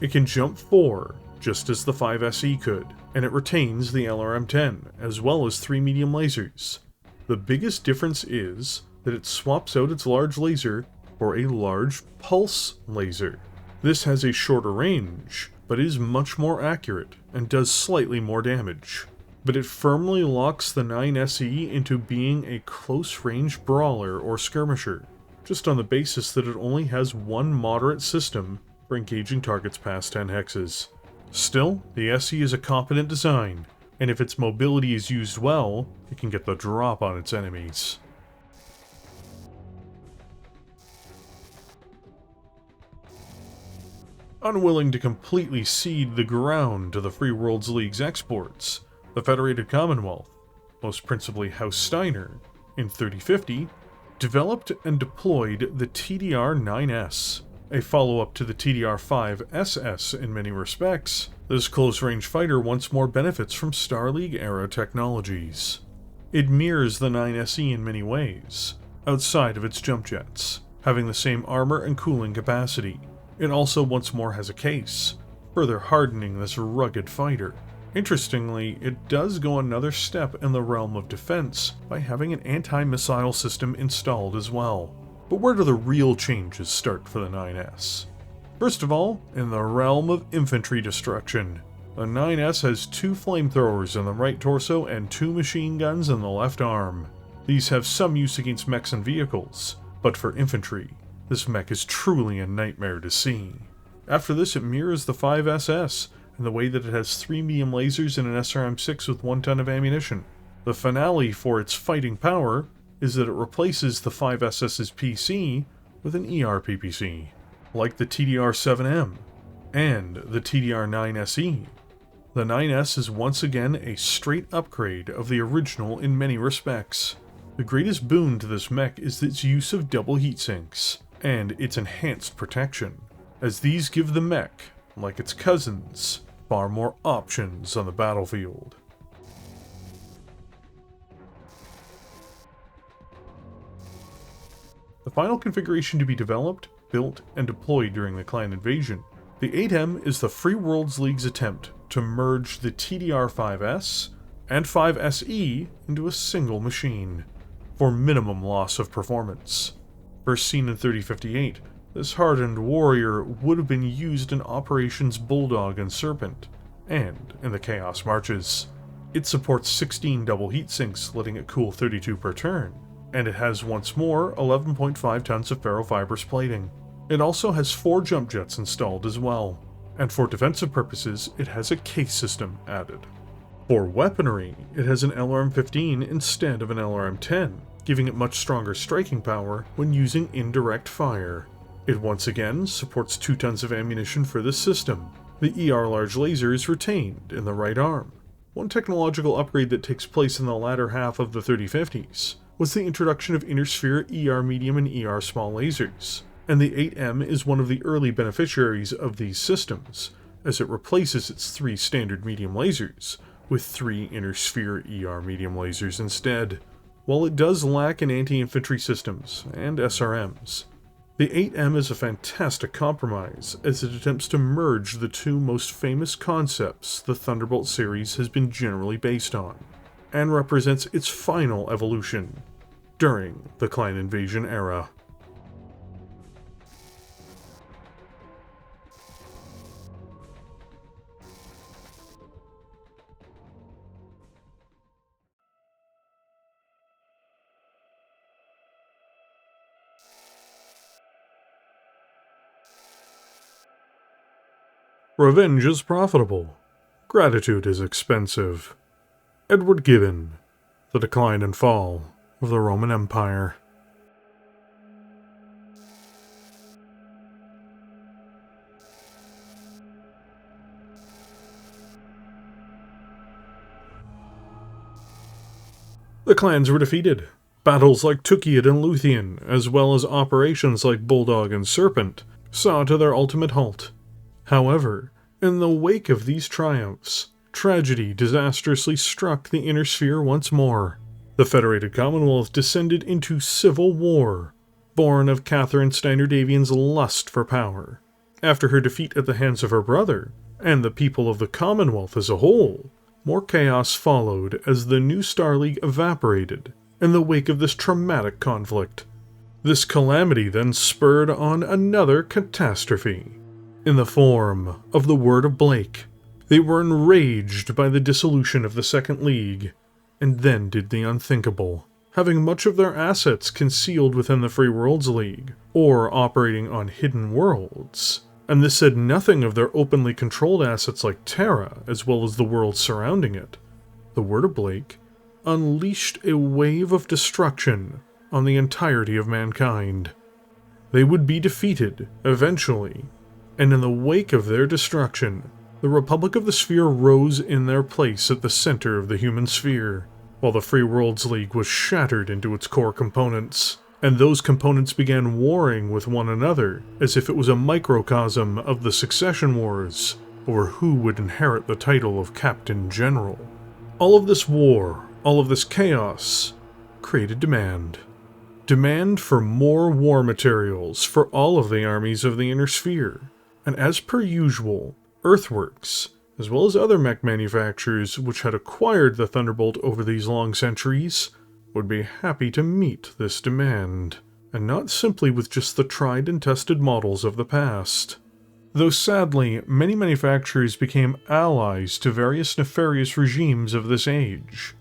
It can jump 4, just as the 5SE could, and it retains the LRM-10, as well as 3 medium lasers. The biggest difference is that it swaps out its large laser for a large pulse laser. This has a shorter range, but is much more accurate and does slightly more damage. But it firmly locks the 9SE into being a close-range brawler or skirmisher, just on the basis that it only has one moderate system for engaging targets past 10 hexes. Still, the SE is a competent design, and if its mobility is used well, it can get the drop on its enemies. Unwilling to completely cede the ground to the Free Worlds League's exports, the Federated Commonwealth, most principally House Steiner, in 3050, developed and deployed the TDR-9S, a follow-up to the TDR-5SS in many respects. This close-range fighter once more benefits from Star League-era technologies. It mirrors the 9SE in many ways, outside of its jump jets, having the same armor and cooling capacity. It also once more has a case, further hardening this rugged fighter. Interestingly, it does go another step in the realm of defense by having an anti-missile system installed as well. But where do the real changes start for the 9S? First of all, in the realm of infantry destruction. The 9S has 2 flamethrowers in the right torso and 2 machine guns in the left arm. These have some use against mechs and vehicles, but for infantry, this mech is truly a nightmare to see. After this, it mirrors the 5SS in the way that it has 3 medium lasers and an SRM-6 with 1 ton of ammunition. The finale for its fighting power is that it replaces the 5SS's PC with an ER PPC, like the TDR-7M and the TDR-9SE. The 9S is once again a straight upgrade of the original in many respects. The greatest boon to this mech is its use of double heatsinks and its enhanced protection, as these give the mech, like its cousins, far more options on the battlefield. The final configuration to be developed, built, and deployed during the clan invasion, the 8M is the Free Worlds League's attempt to merge the TDR-5S and 5SE into a single machine, for minimum loss of performance. First seen in 3058, this hardened warrior would have been used in Operations Bulldog and Serpent, and in the Chaos Marches. It supports 16 double heatsinks, letting it cool 32 per turn, and it has once more 11.5 tons of ferrofibrous plating. It also has 4 jump jets installed as well, and for defensive purposes it has a case system added. For weaponry, it has an LRM-15 instead of an LRM-10, giving it much stronger striking power when using indirect fire. It once again supports 2 tons of ammunition for this system. The ER large laser is retained in the right arm. One technological upgrade that takes place in the latter half of the 3050s was the introduction of inner sphere ER medium and ER small lasers, and the 8M is one of the early beneficiaries of these systems, as it replaces its 3 standard medium lasers with 3 inner sphere ER medium lasers instead. While it does lack in anti-infantry systems and SRMs, the 8M is a fantastic compromise as it attempts to merge the 2 most famous concepts the Thunderbolt series has been generally based on, and represents its final evolution during the Clan Invasion era. Revenge is profitable. Gratitude is expensive. Edward Gibbon, The Decline and Fall of the Roman Empire. The clans were defeated. Battles like Tukiad and Luthien, as well as operations like Bulldog and Serpent, saw to their ultimate halt. However, in the wake of these triumphs, tragedy disastrously struck the Inner Sphere once more. The Federated Commonwealth descended into civil war, born of Catherine Steiner Davion's lust for power. After her defeat at the hands of her brother, and the people of the Commonwealth as a whole, more chaos followed as the new Star League evaporated in the wake of this traumatic conflict. This calamity then spurred on another catastrophe, in the form of the Word of Blake. They were enraged by the dissolution of the Second League, and then did the unthinkable, having much of their assets concealed within the Free Worlds League, or operating on hidden worlds. And this said nothing of their openly controlled assets like Terra, as well as the world surrounding it. The Word of Blake unleashed a wave of destruction on the entirety of mankind. They would be defeated, eventually, and in the wake of their destruction, the Republic of the Sphere rose in their place at the center of the human sphere, while the Free Worlds League was shattered into its core components, and those components began warring with one another as if it was a microcosm of the Succession Wars, over who would inherit the title of Captain General. All of this war, all of this chaos, created demand. Demand for more war materials for all of the armies of the Inner Sphere. And as per usual, Earthworks, as well as other mech manufacturers which had acquired the Thunderbolt over these long centuries, would be happy to meet this demand, and not simply with just the tried and tested models of the past. Though sadly, many manufacturers became allies to various nefarious regimes of this age,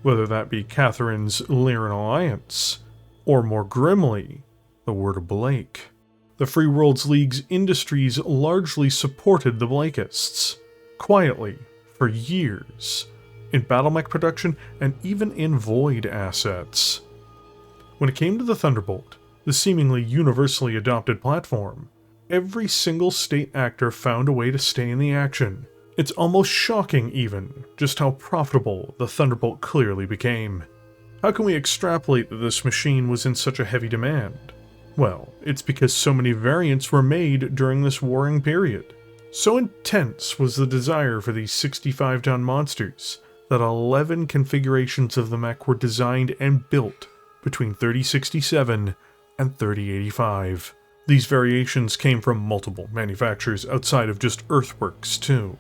whether that be Catherine's Lyran Alliance, or more grimly, the Word of Blake. The Free Worlds League's industries largely supported the Blakeists, quietly, for years, in Battlemech production and even in Void assets. When it came to the Thunderbolt, the seemingly universally adopted platform, every single state actor found a way to stay in the action. It's almost shocking even, just how profitable the Thunderbolt clearly became. How can we extrapolate that this machine was in such a heavy demand? Well, it's because so many variants were made during this warring period. So intense was the desire for these 65-ton monsters that 11 configurations of the mech were designed and built between 3067 and 3085. These variations came from multiple manufacturers outside of just Earthworks, too.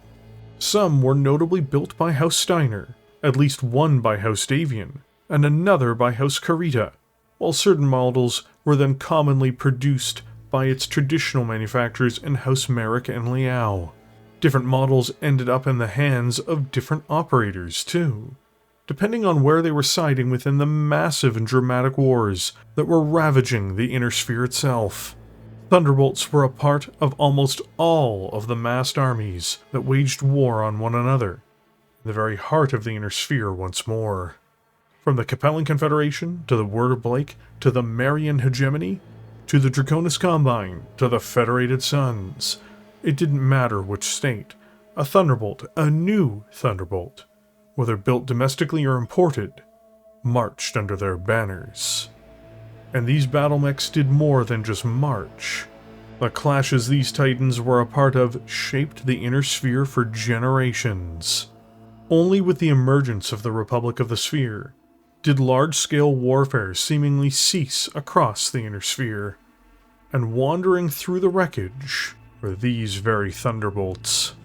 Some were notably built by House Steiner, at least one by House Davion, and another by House Kurita, while certain models were then commonly produced by its traditional manufacturers in House Marik and Liao. Different models ended up in the hands of different operators, too, depending on where they were siding within the massive and dramatic wars that were ravaging the Inner Sphere itself. Thunderbolts were a part of almost all of the massed armies that waged war on one another, in the very heart of the Inner Sphere once more. From the Capellan Confederation, to the Word of Blake, to the Marian Hegemony, to the Draconis Combine, to the Federated Suns, it didn't matter which state. A Thunderbolt, a new Thunderbolt, whether built domestically or imported, marched under their banners. And these Battlemechs did more than just march. The clashes these titans were a part of shaped the Inner Sphere for generations. Only with the emergence of the Republic of the Sphere did large-scale warfare seemingly cease across the Inner Sphere, and wandering through the wreckage were these very Thunderbolts.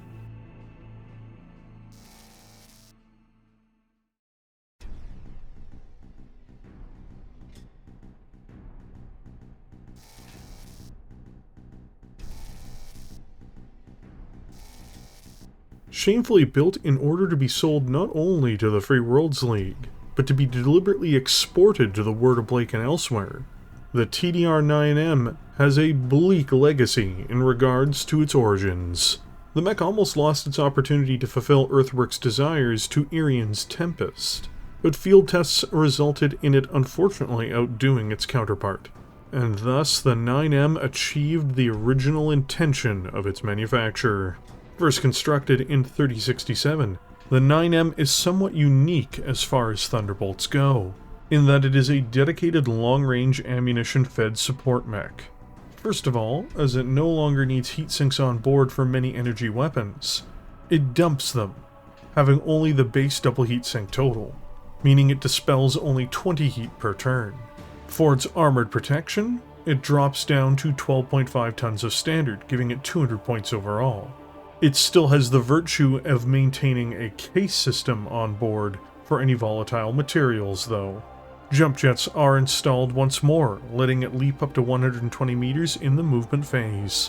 Shamefully built in order to be sold not only to the Free Worlds League, but to be deliberately exported to the Word of Blake and elsewhere, the TDR-9M has a bleak legacy in regards to its origins. The mech almost lost its opportunity to fulfill Earthworks' desires to Irian's Tempest, but field tests resulted in it unfortunately outdoing its counterpart, and thus the 9M achieved the original intention of its manufacturer. First constructed in 3067, the 9M is somewhat unique as far as Thunderbolts go, in that it is a dedicated long-range ammunition-fed support mech. First of all, as it no longer needs heatsinks on board for many energy weapons, it dumps them, having only the base double heatsink total, meaning it dispels only 20 heat per turn. For its armored protection, it drops down to 12.5 tons of standard, giving it 200 points overall. It still has the virtue of maintaining a case system on board for any volatile materials, though. Jump jets are installed once more, letting it leap up to 120 meters in the movement phase.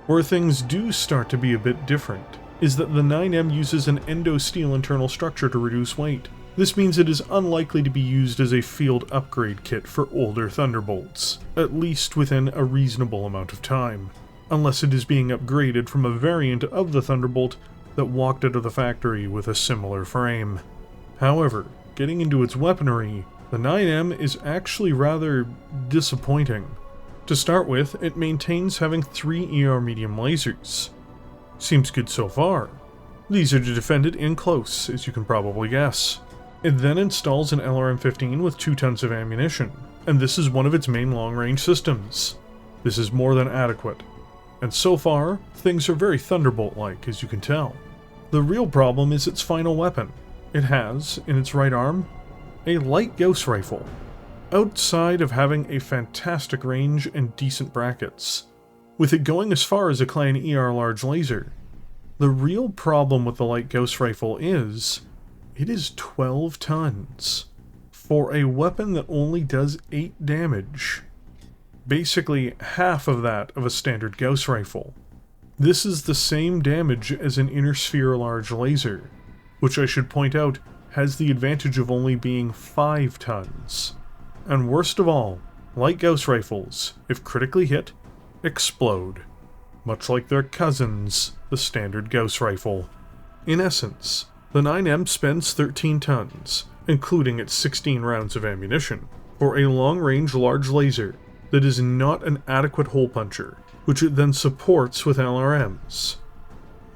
Where things do start to be a bit different is that the 9M uses an endo-steel internal structure to reduce weight. This means it is unlikely to be used as a field upgrade kit for older Thunderbolts, at least within a reasonable amount of time, unless it is being upgraded from a variant of the Thunderbolt that walked out of the factory with a similar frame. However, getting into its weaponry, the 9M is actually rather disappointing. To start with, it maintains having 3 ER medium lasers. Seems good so far. These are to defend it in close, as you can probably guess. It then installs an LRM-15 with 2 tons of ammunition, and this is one of its main long-range systems. This is more than adequate. And so far, things are very Thunderbolt-like, as you can tell. The real problem is its final weapon. It has, in its right arm, a light Gauss rifle. Outside of having a fantastic range and decent brackets, with it going as far as a Clan ER large laser, the real problem with the light Gauss rifle is, it is 12 tons, for a weapon that only does 8 damage. Basically half of that of a standard Gauss rifle. This is the same damage as an Inner Sphere large laser, which I should point out has the advantage of only being 5 tons. And worst of all, light Gauss rifles, if critically hit, explode, much like their cousins, the standard Gauss rifle. In essence, the 9M spends 13 tons, including its 16 rounds of ammunition, for a long-range large laser that is not an adequate hole puncher, which it then supports with LRMs.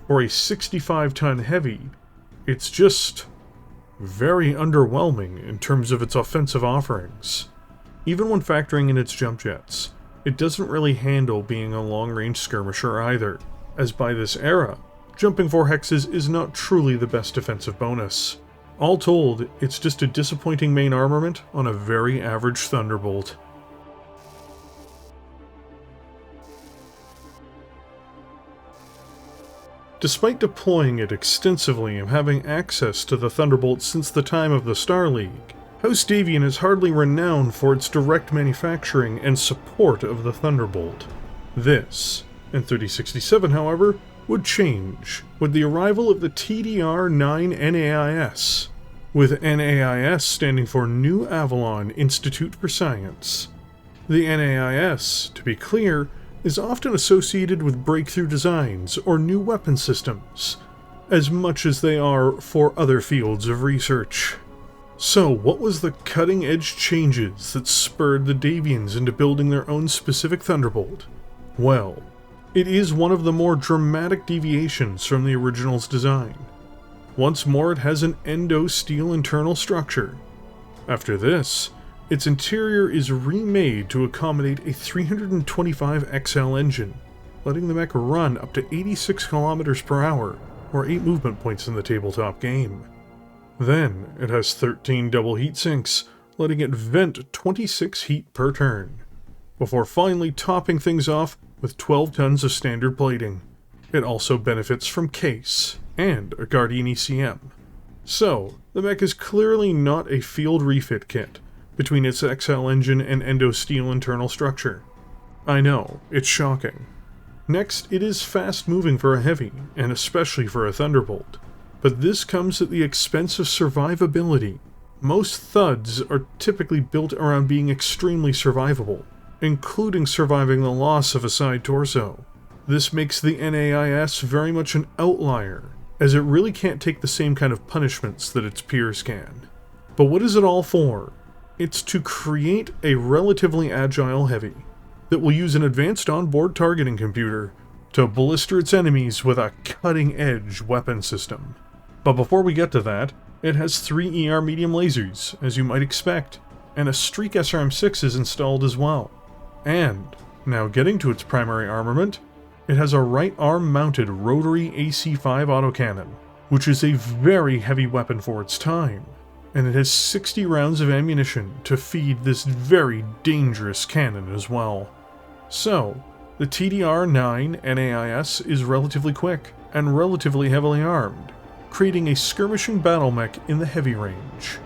For a 65-ton heavy, it's just very underwhelming in terms of its offensive offerings. Even when factoring in its jump jets, it doesn't really handle being a long-range skirmisher either, as by this era, jumping 4 hexes is not truly the best defensive bonus. All told, it's just a disappointing main armament on a very average Thunderbolt. Despite deploying it extensively and having access to the Thunderbolt since the time of the Star League, House Davion is hardly renowned for its direct manufacturing and support of the Thunderbolt. This, in 3067 however, would change with the arrival of the TDR-9 NAIS, with NAIS standing for New Avalon Institute for Science. The NAIS, to be clear, is often associated with breakthrough designs or new weapon systems, as much as they are for other fields of research. So, what was the cutting-edge changes that spurred the Davions into building their own specific Thunderbolt? Well, it is one of the more dramatic deviations from the original's design. Once more, it has an endo-steel internal structure. After this, its interior is remade to accommodate a 325XL engine, letting the mech run up to 86 km per hour, or 8 movement points in the tabletop game. Then, it has 13 double heat sinks, letting it vent 26 heat per turn, before finally topping things off with 12 tons of standard plating. It also benefits from case, and a Guardian ECM. So, the mech is clearly not a field refit kit between its XL engine and endo-steel internal structure. I know, it's shocking. Next, it is fast-moving for a heavy, and especially for a Thunderbolt. But this comes at the expense of survivability. Most thuds are typically built around being extremely survivable, including surviving the loss of a side torso. This makes the NAIS very much an outlier, as it really can't take the same kind of punishments that its peers can. But what is it all for? It's to create a relatively agile heavy that will use an advanced onboard targeting computer to blister its enemies with a cutting-edge weapon system. But before we get to that, it has 3 ER medium lasers, as you might expect, and a Streak SRM-6 is installed as well. And, now getting to its primary armament, it has a right arm mounted rotary AC-5 autocannon, which is a very heavy weapon for its time, and it has 60 rounds of ammunition to feed this very dangerous cannon as well. So, the TDR-9 NAIS is relatively quick and relatively heavily armed, creating a skirmishing battlemech in the heavy range.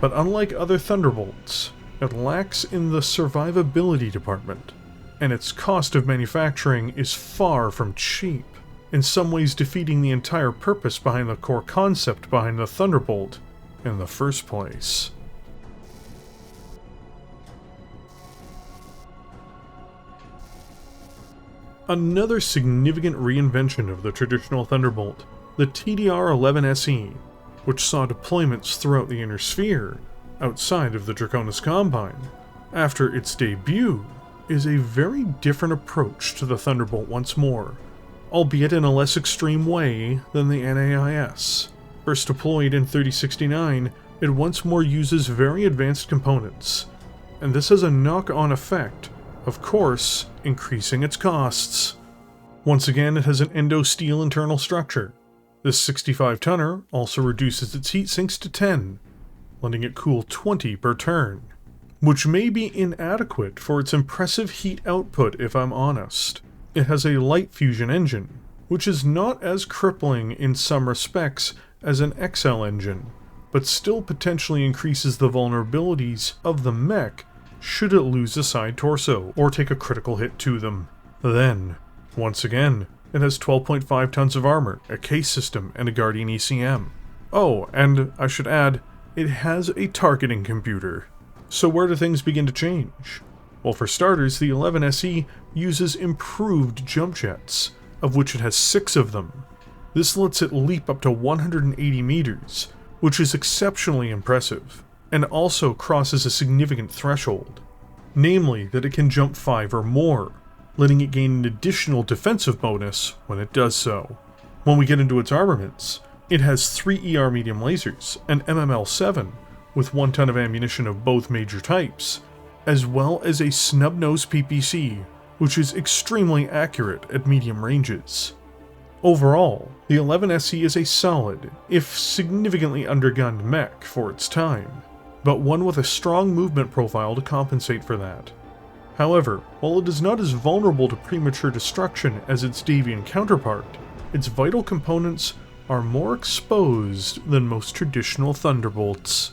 But unlike other Thunderbolts, it lacks in the survivability department, and its cost of manufacturing is far from cheap, in some ways defeating the entire purpose behind the core concept behind the Thunderbolt in the first place. Another significant reinvention of the traditional Thunderbolt, the TDR-11 SE, which saw deployments throughout the Inner Sphere, outside of the Draconis Combine, after its debut, is a very different approach to the Thunderbolt once more, albeit in a less extreme way than the NAIS. First deployed in 3069, it once more uses very advanced components, and this has a knock-on effect, of course, increasing its costs. Once again, it has an endo-steel internal structure. This 65-tonner also reduces its heat sinks to 10, letting it cool 20 per turn, which may be inadequate for its impressive heat output if I'm honest. It has a light fusion engine, which is not as crippling in some respects as an XL engine, but still potentially increases the vulnerabilities of the mech should it lose a side torso or take a critical hit to them. Then, once again, it has 12.5 tons of armor, a case system, and a Guardian ECM. Oh, and I should add, it has a targeting computer. So where do things begin to change? Well, for starters, the 11 SE uses improved jump jets, of which it has 6 of them. This lets it leap up to 180 meters, which is exceptionally impressive, and also crosses a significant threshold, namely that it can jump 5 or more, letting it gain an additional defensive bonus when it does so. When we get into its armaments, it has 3 ER medium lasers, an MML-7, with 1 ton of ammunition of both major types, as well as a snub-nose PPC, which is extremely accurate at medium ranges. Overall, the 11 SE is a solid, if significantly undergunned mech for its time, but one with a strong movement profile to compensate for that. However, while it is not as vulnerable to premature destruction as its Davion counterpart, its vital components are more exposed than most traditional Thunderbolts.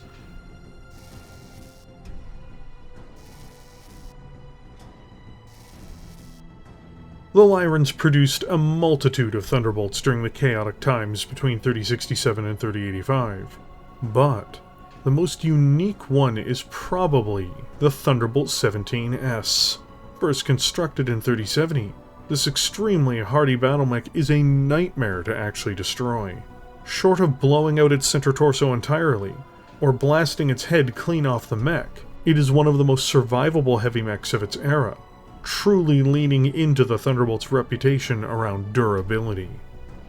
The Lyrans produced a multitude of Thunderbolts during the chaotic times between 3067 and 3085, but the most unique one is probably the Thunderbolt 17S. First constructed in 3070, this extremely hardy battlemech is a nightmare to actually destroy. Short of blowing out its center torso entirely, or blasting its head clean off the mech, it is one of the most survivable heavy mechs of its era, truly leaning into the Thunderbolt's reputation around durability.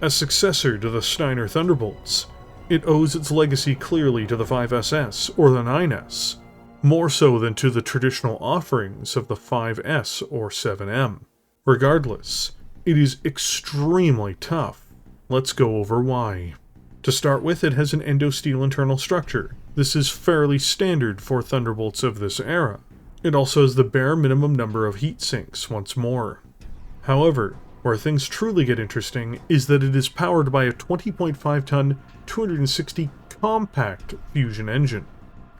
As successor to the Steiner Thunderbolts, it owes its legacy clearly to the 5SS or the 9S, more so than to the traditional offerings of the 5S or 7M. Regardless, it is extremely tough. Let's go over why. To start with, it has an endosteel internal structure. This is fairly standard for Thunderbolts of this era. It also has the bare minimum number of heat sinks once more. However, where things truly get interesting is that it is powered by a 20.5-ton, 260 compact fusion engine.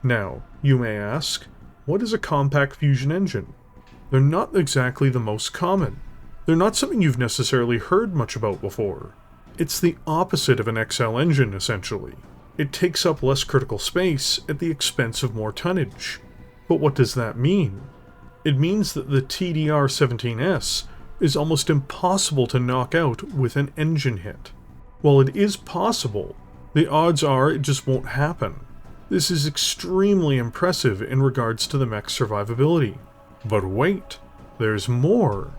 Now, you may ask, what is a compact fusion engine? They're not exactly the most common. They're not something you've necessarily heard much about before. It's the opposite of an XL engine, essentially. It takes up less critical space at the expense of more tonnage. But what does that mean? It means that the TDR-17S is almost impossible to knock out with an engine hit. While it is possible, the odds are it just won't happen. This is extremely impressive in regards to the mech's survivability. But wait, there's more.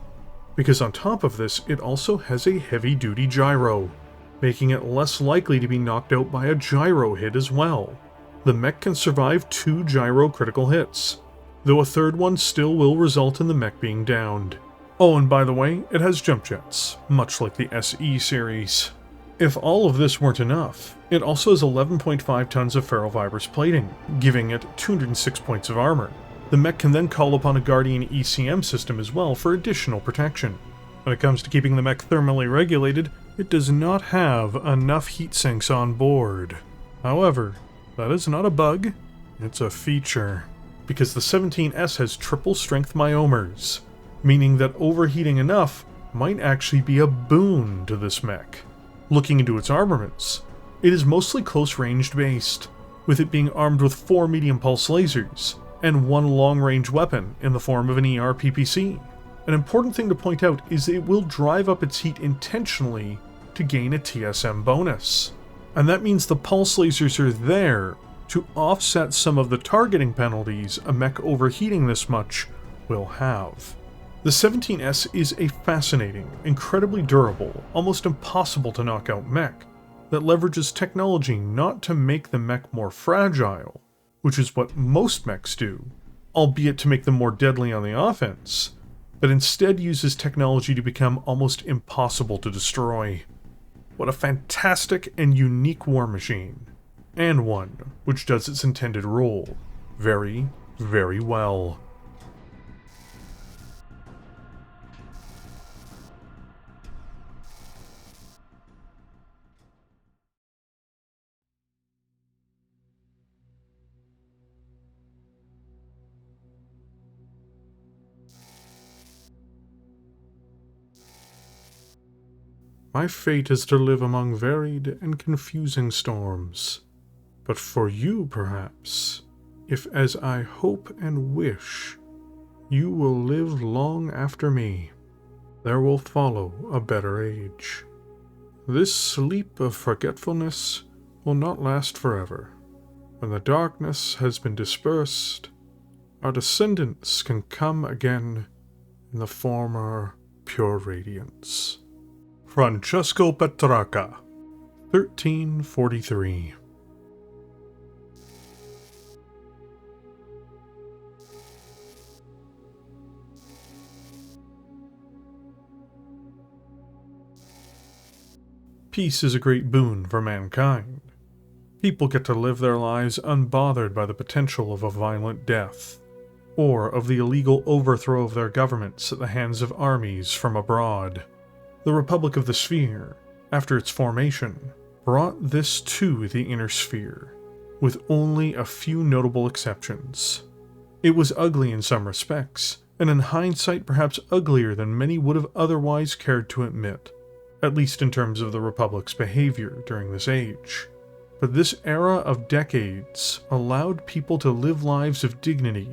Because on top of this, it also has a heavy-duty gyro, making it less likely to be knocked out by a gyro hit as well. The mech can survive 2 gyro critical hits, though a third one still will result in the mech being downed. Oh, and by the way, it has jump jets, much like the SE series. If all of this weren't enough, it also has 11.5 tons of ferrofibrous plating, giving it 206 points of armor. The mech can then call upon a Guardian ECM system as well for additional protection. When it comes to keeping the mech thermally regulated, it does not have enough heat sinks on board. However, that is not a bug, it's a feature. Because the 17S has triple strength myomers, meaning that overheating enough might actually be a boon to this mech. Looking into its armaments, it is mostly close-ranged based, with it being armed with 4 medium pulse lasers, and 1 long-range weapon in the form of an ER-PPC. An important thing to point out is that it will drive up its heat intentionally to gain a TSM bonus. And that means the pulse lasers are there to offset some of the targeting penalties a mech overheating this much will have. The 17S is a fascinating, incredibly durable, almost impossible to knock out mech that leverages technology not to make the mech more fragile, which is what most mechs do, albeit to make them more deadly on the offense, but instead uses technology to become almost impossible to destroy. What a fantastic and unique war machine, and one which does its intended role very, very well. My fate is to live among varied and confusing storms. But for you, perhaps, if as I hope and wish, you will live long after me, there will follow a better age. This sleep of forgetfulness will not last forever. When the darkness has been dispersed, our descendants can come again in the former pure radiance. Francesco Petrarca, 1343. Peace is a great boon for mankind. People get to live their lives unbothered by the potential of a violent death, or of the illegal overthrow of their governments at the hands of armies from abroad. The Republic of the Sphere, after its formation, brought this to the Inner Sphere, with only a few notable exceptions. It was ugly in some respects, and in hindsight perhaps uglier than many would have otherwise cared to admit, at least in terms of the Republic's behavior during this age. But this era of decades allowed people to live lives of dignity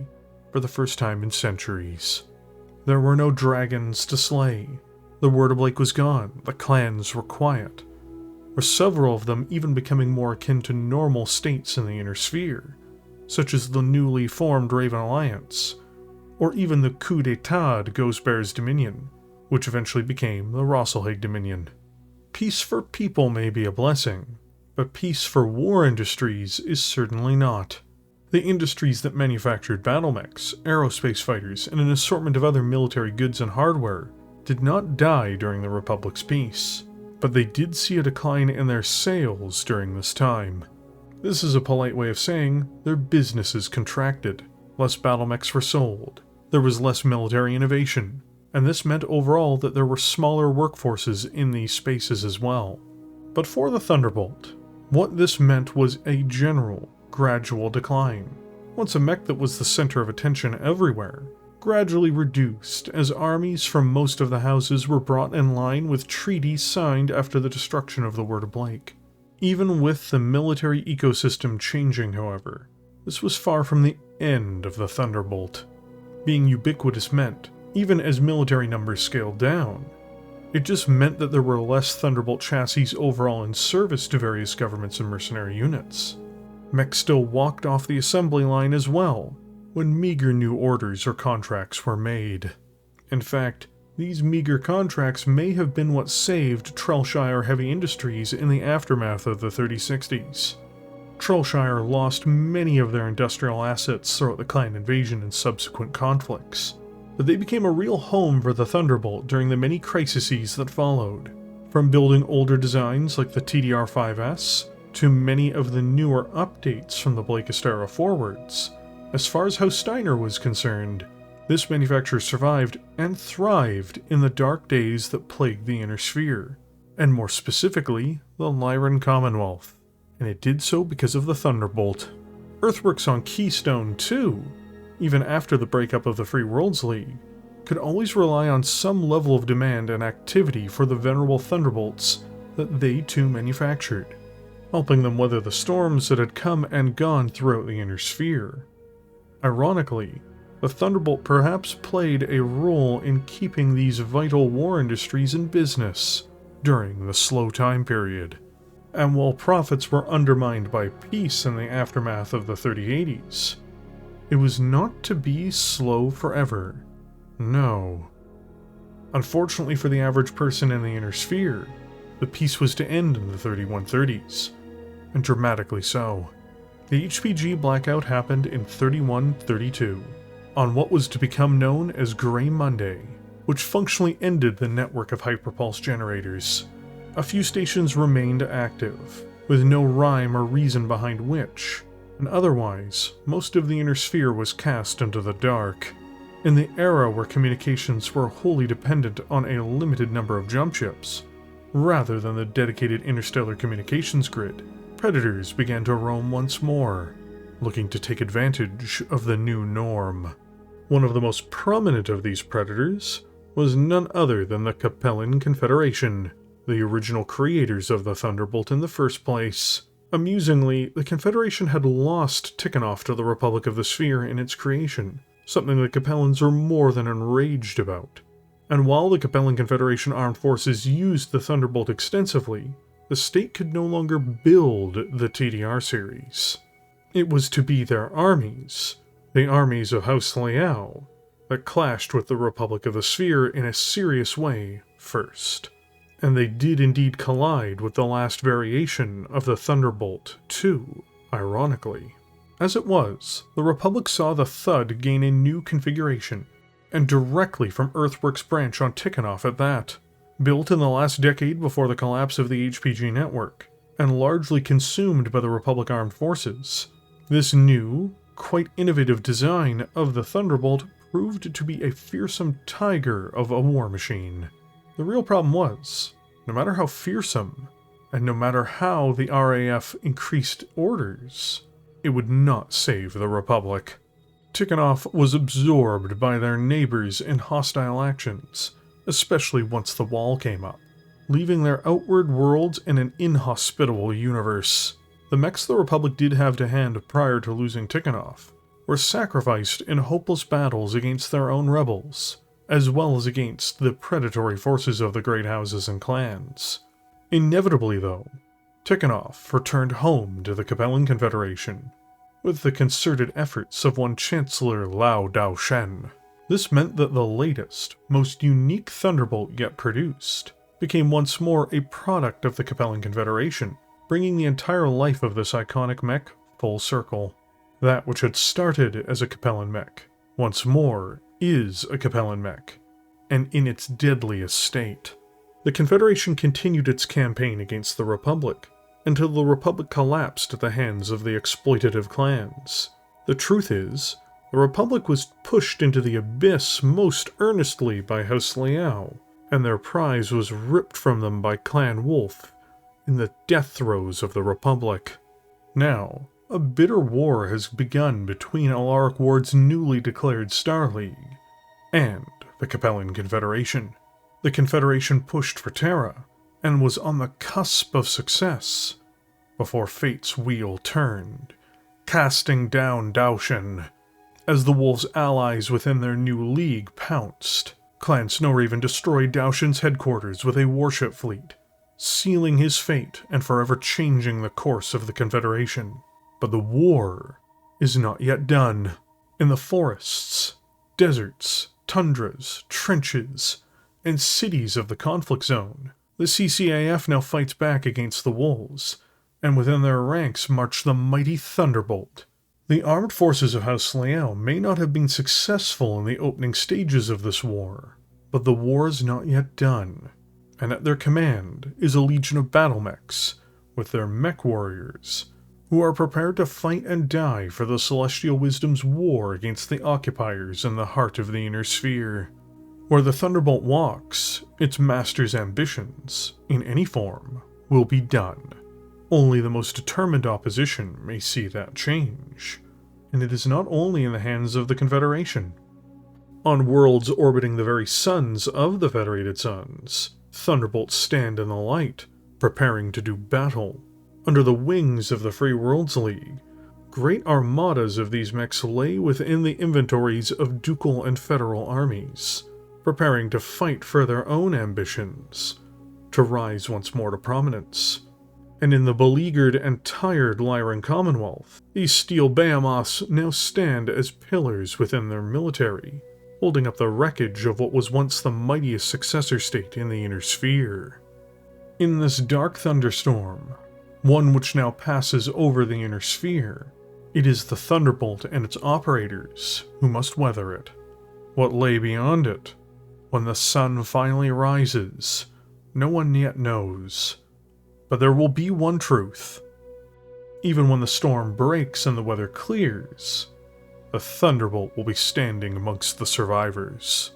for the first time in centuries. There were no dragons to slay, the Word-of-Blake was gone, the clans were quiet, with several of them even becoming more akin to normal states in the Inner Sphere, such as the newly formed Raven Alliance, or even the coup d'etat Ghostbear's Dominion, which eventually became the Rosselhaig Dominion. Peace for people may be a blessing, but peace for war industries is certainly not. The industries that manufactured battlemechs, aerospace fighters, and an assortment of other military goods and hardware did not die during the Republic's peace, but they did see a decline in their sales during this time. This is a polite way of saying their businesses contracted, less battlemechs were sold, there was less military innovation, and this meant overall that there were smaller workforces in these spaces as well. But for the Thunderbolt, what this meant was a general, gradual decline. Once a mech that was the center of attention everywhere, gradually reduced as armies from most of the houses were brought in line with treaties signed after the destruction of the Word-of-Blake. Even with the military ecosystem changing, however, this was far from the end of the Thunderbolt. Being ubiquitous meant, even as military numbers scaled down, it just meant that there were less Thunderbolt chassis overall in service to various governments and mercenary units. Mech still walked off the assembly line as well, when meager new orders or contracts were made. In fact, these meager contracts may have been what saved Trellshire Heavy Industries in the aftermath of the 3060s. Trellshire lost many of their industrial assets throughout the clan invasion and subsequent conflicts, but they became a real home for the Thunderbolt during the many crises that followed, from building older designs like the TDR-5S to many of the newer updates from the Blakist era forwards. As far as how Steiner was concerned, this manufacturer survived and thrived in the dark days that plagued the Inner Sphere, and more specifically, the Lyran Commonwealth, and it did so because of the Thunderbolt. Earthworks on Keystone, too, even after the breakup of the Free Worlds League, could always rely on some level of demand and activity for the venerable Thunderbolts that they too manufactured, helping them weather the storms that had come and gone throughout the Inner Sphere. Ironically, the Thunderbolt perhaps played a role in keeping these vital war industries in business during the slow time period. And while profits were undermined by peace in the aftermath of the 3080s, it was not to be slow forever. No. Unfortunately for the average person in the Inner Sphere, the peace was to end in the 3130s, and dramatically so. The HPG blackout happened in 3132, on what was to become known as Grey Monday, which functionally ended the network of hyperpulse generators. A few stations remained active, with no rhyme or reason behind which, and otherwise, most of the Inner Sphere was cast into the dark. In the era where communications were wholly dependent on a limited number of jump ships, rather than the dedicated interstellar communications grid, predators began to roam once more, looking to take advantage of the new norm. One of the most prominent of these predators was none other than the Capellan Confederation, the original creators of the Thunderbolt in the first place. Amusingly, the Confederation had lost Tikhonov to the Republic of the Sphere in its creation, something the Capellans were more than enraged about. And while the Capellan Confederation armed forces used the Thunderbolt extensively, the state could no longer build the TDR series. It was to be their armies, the armies of House Liao, that clashed with the Republic of the Sphere in a serious way first. And they did indeed collide with the last variation of the Thunderbolt too, ironically. As it was, the Republic saw the Thud gain a new configuration, and directly from Earthworks' branch on Tikhonov at that. Built in the last decade before the collapse of the HPG network, and largely consumed by the Republic Armed Forces, this new, quite innovative design of the Thunderbolt proved to be a fearsome tiger of a war machine. The real problem was, no matter how fearsome, and no matter how the RAF increased orders, it would not save the Republic. Tikhonov was absorbed by their neighbors in hostile actions, especially once the wall came up, leaving their outward worlds in an inhospitable universe. The mechs the Republic did have to hand prior to losing Tikhonov were sacrificed in hopeless battles against their own rebels, as well as against the predatory forces of the great houses and clans. Inevitably, though, Tikhonov returned home to the Capellan Confederation, with the concerted efforts of one Chancellor Lao Daoshen. This meant that the latest, most unique Thunderbolt yet produced became once more a product of the Capellan Confederation, bringing the entire life of this iconic mech full circle. That which had started as a Capellan mech, once more, is a Capellan mech, and in its deadliest state. The Confederation continued its campaign against the Republic, until the Republic collapsed at the hands of the exploitative clans. The truth is, the Republic was pushed into the abyss most earnestly by House Liao, and their prize was ripped from them by Clan Wolf in the death throes of the Republic. Now, a bitter war has begun between Alaric Ward's newly declared Star League and the Capellan Confederation. The Confederation pushed for Terra and was on the cusp of success before fate's wheel turned, casting down Daoshen. As the Wolves' allies within their new league pounced, Clan Snowraven destroyed Daoshen's headquarters with a warship fleet, sealing his fate and forever changing the course of the Confederation. But the war is not yet done. In the forests, deserts, tundras, trenches, and cities of the conflict zone, the CCAF now fights back against the Wolves, and within their ranks march the mighty Thunderbolt. The armed forces of House Liao may not have been successful in the opening stages of this war, but the war is not yet done, and at their command is a legion of Battlemechs, with their Mechwarriors, who are prepared to fight and die for the Celestial Wisdom's war against the occupiers in the heart of the Inner Sphere. Where the Thunderbolt walks, its master's ambitions, in any form, will be done. Only the most determined opposition may see that change, and it is not only in the hands of the Confederation. On worlds orbiting the very suns of the Federated Suns, Thunderbolts stand in the light, preparing to do battle. Under the wings of the Free Worlds League, great armadas of these mechs lay within the inventories of ducal and federal armies, preparing to fight for their own ambitions, to rise once more to prominence. And in the beleaguered and tired Lyran Commonwealth, these steel behemoths now stand as pillars within their military, holding up the wreckage of what was once the mightiest successor state in the Inner Sphere. In this dark thunderstorm, one which now passes over the Inner Sphere, it is the Thunderbolt and its operators who must weather it. What lay beyond it, when the sun finally rises, no one yet knows. But there will be one truth. Even when the storm breaks and the weather clears, the Thunderbolt will be standing amongst the survivors.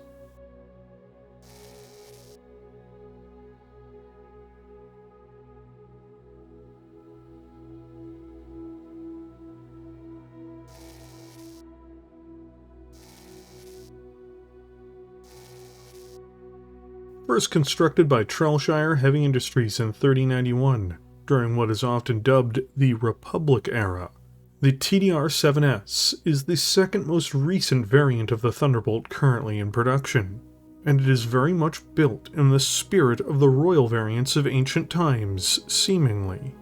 First constructed by Trellshire Heavy Industries in 3091, during what is often dubbed the Republic era, the TDR-7S is the second most recent variant of the Thunderbolt currently in production, and it is very much built in the spirit of the royal variants of ancient times, seemingly.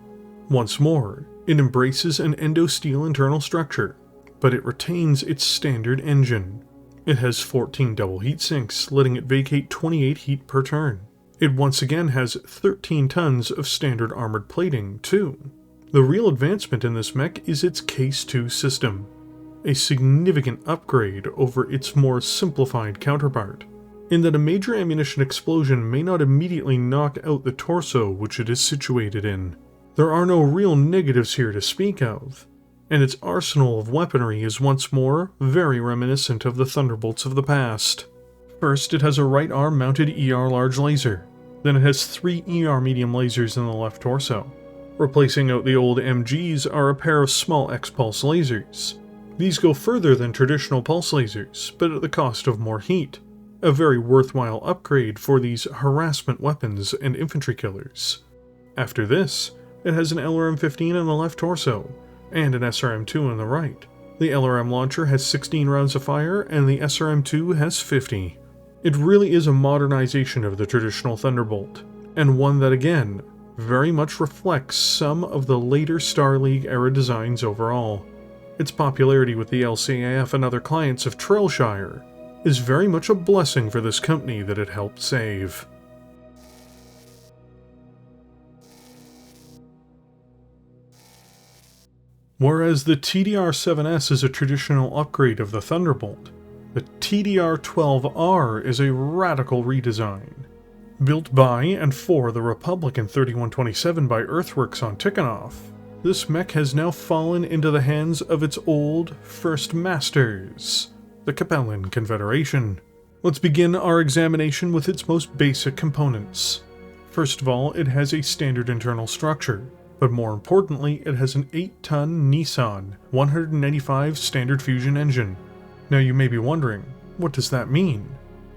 Once more, it embraces an endosteel internal structure, but it retains its standard engine. It has 14 double heat sinks, letting it vacate 28 heat per turn. It once again has 13 tons of standard armored plating, too. The real advancement in this mech is its Case 2 system, a significant upgrade over its more simplified counterpart, in that a major ammunition explosion may not immediately knock out the torso which it is situated in. There are no real negatives here to speak of, and its arsenal of weaponry is once more very reminiscent of the Thunderbolts of the past. First, it has a right arm mounted ER large laser, then it has 3 ER medium lasers in the left torso. Replacing out the old MGs are a pair of small X-pulse lasers. These go further than traditional pulse lasers, but at the cost of more heat, a very worthwhile upgrade for these harassment weapons and infantry killers. After this, it has an LRM-15 on the left torso, and an SRM-2 on the right. The LRM launcher has 16 rounds of fire, and the SRM-2 has 50. It really is a modernization of the traditional Thunderbolt, and one that again, very much reflects some of the later Star League era designs overall. Its popularity with the LCAF and other clients of Trailshire is very much a blessing for this company that it helped save. Whereas the TDR-7S is a traditional upgrade of the Thunderbolt, the TDR-12R is a radical redesign. Built by and for the Republic in 3127 by Earthworks on Tikhonov, this mech has now fallen into the hands of its old first masters, the Capellan Confederation. Let's begin our examination with its most basic components. First of all, it has a standard internal structure, but more importantly, it has an 8-ton Nissan 195 standard fusion engine. Now you may be wondering, what does that mean?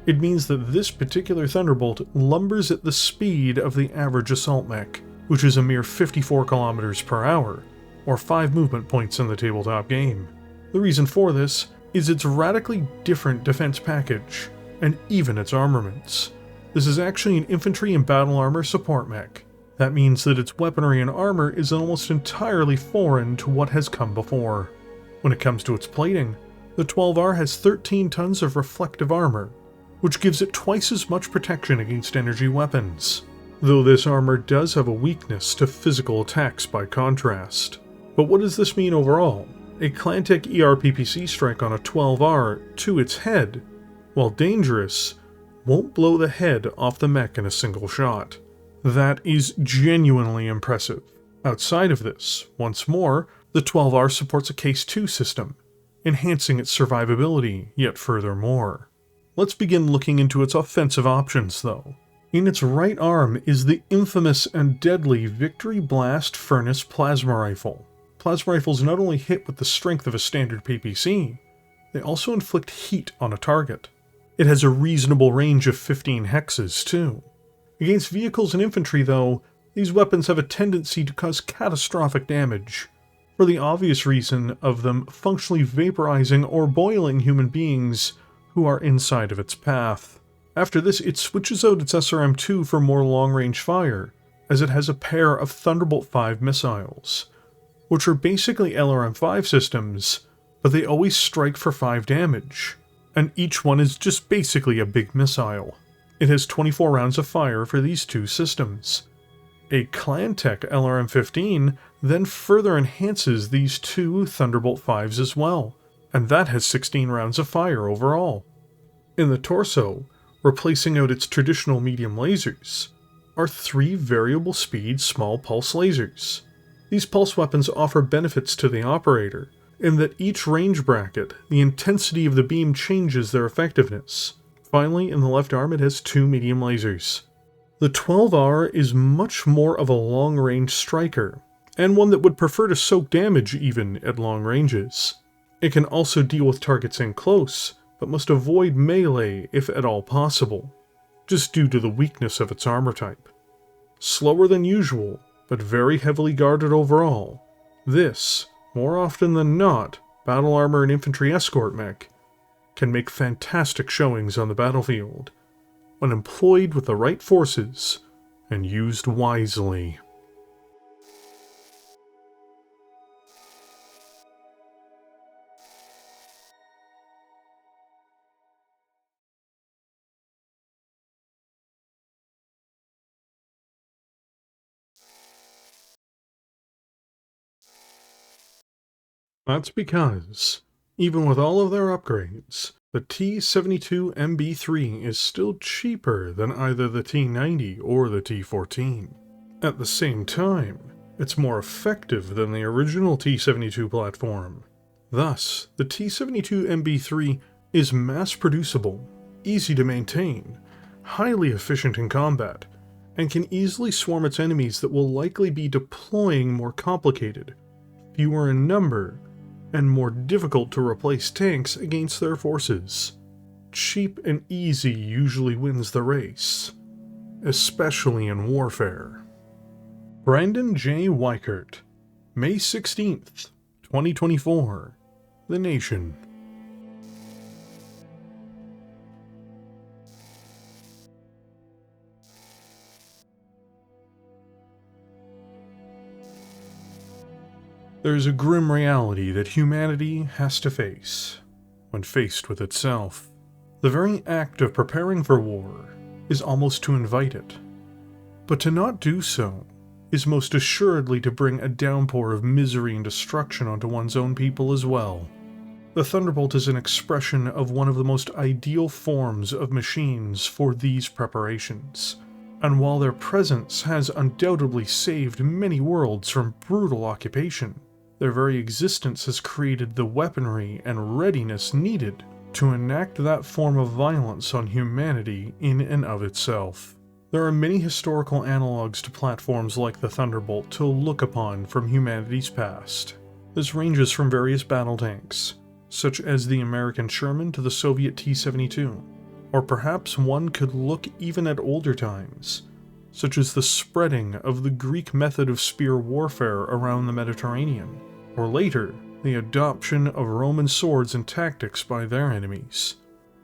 It means that this particular Thunderbolt lumbers at the speed of the average assault mech, which is a mere 54 km per hour, or 5 movement points in the tabletop game. The reason for this is its radically different defense package, and even its armaments. This is actually an infantry and battle armor support mech. That means that its weaponry and armor is almost entirely foreign to what has come before. When it comes to its plating, the 12R has 13 tons of reflective armor, which gives it twice as much protection against energy weapons, though this armor does have a weakness to physical attacks by contrast. But what does this mean overall? A Clantech ERPPC strike on a 12R to its head, while dangerous, won't blow the head off the mech in a single shot. That is genuinely impressive. Outside of this, once more, the 12R supports a Case 2 system, enhancing its survivability yet furthermore. Let's begin looking into its offensive options though. In its right arm is the infamous and deadly Victory Blast Furnace Plasma Rifle. Plasma rifles not only hit with the strength of a standard PPC, they also inflict heat on a target. It has a reasonable range of 15 hexes too. Against vehicles and infantry though, these weapons have a tendency to cause catastrophic damage, for the obvious reason of them functionally vaporizing or boiling human beings who are inside of its path. After this, it switches out its SRM-2 for more long-range fire, as it has a pair of Thunderbolt 5 missiles, which are basically LRM-5 systems, but they always strike for 5 damage, and each one is just basically a big missile. It has 24 rounds of fire for these two systems. A Clantech LRM-15 then further enhances these two Thunderbolt 5s as well, and that has 16 rounds of fire overall. In the torso, replacing out its traditional medium lasers, are 3 variable speed small pulse lasers. These pulse weapons offer benefits to the operator, in that each range bracket, the intensity of the beam changes their effectiveness. Finally, in the left arm it has 2 medium lasers. The 12R is much more of a long-range striker, and one that would prefer to soak damage even at long ranges. It can also deal with targets in close, but must avoid melee if at all possible, just due to the weakness of its armor type. Slower than usual, but very heavily guarded overall, this, more often than not, battle armor and infantry escort mech, can make fantastic showings on the battlefield, when employed with the right forces and used wisely. That's because, even with all of their upgrades, the T72MB3 is still cheaper than either the T90 or the T14. At the same time, it's more effective than the original T72 platform. Thus, the T72MB3 is mass-producible, easy to maintain, highly efficient in combat, and can easily swarm its enemies that will likely be deploying more complicated, fewer in number, and more difficult to replace tanks against their forces. Cheap and easy usually wins the race, especially in warfare. Brandon J. Weichert, May 16th, 2024, The Nation. There's a grim reality that humanity has to face when faced with itself. The very act of preparing for war is almost to invite it. But to not do so is most assuredly to bring a downpour of misery and destruction onto one's own people as well. The Thunderbolt is an expression of one of the most ideal forms of machines for these preparations. And while their presence has undoubtedly saved many worlds from brutal occupation, their very existence has created the weaponry and readiness needed to enact that form of violence on humanity in and of itself. There are many historical analogues to platforms like the Thunderbolt to look upon from humanity's past. This ranges from various battle tanks, such as the American Sherman to the Soviet T-72, or perhaps one could look even at older times, such as the spreading of the Greek method of spear warfare around the Mediterranean, or later, the adoption of Roman swords and tactics by their enemies.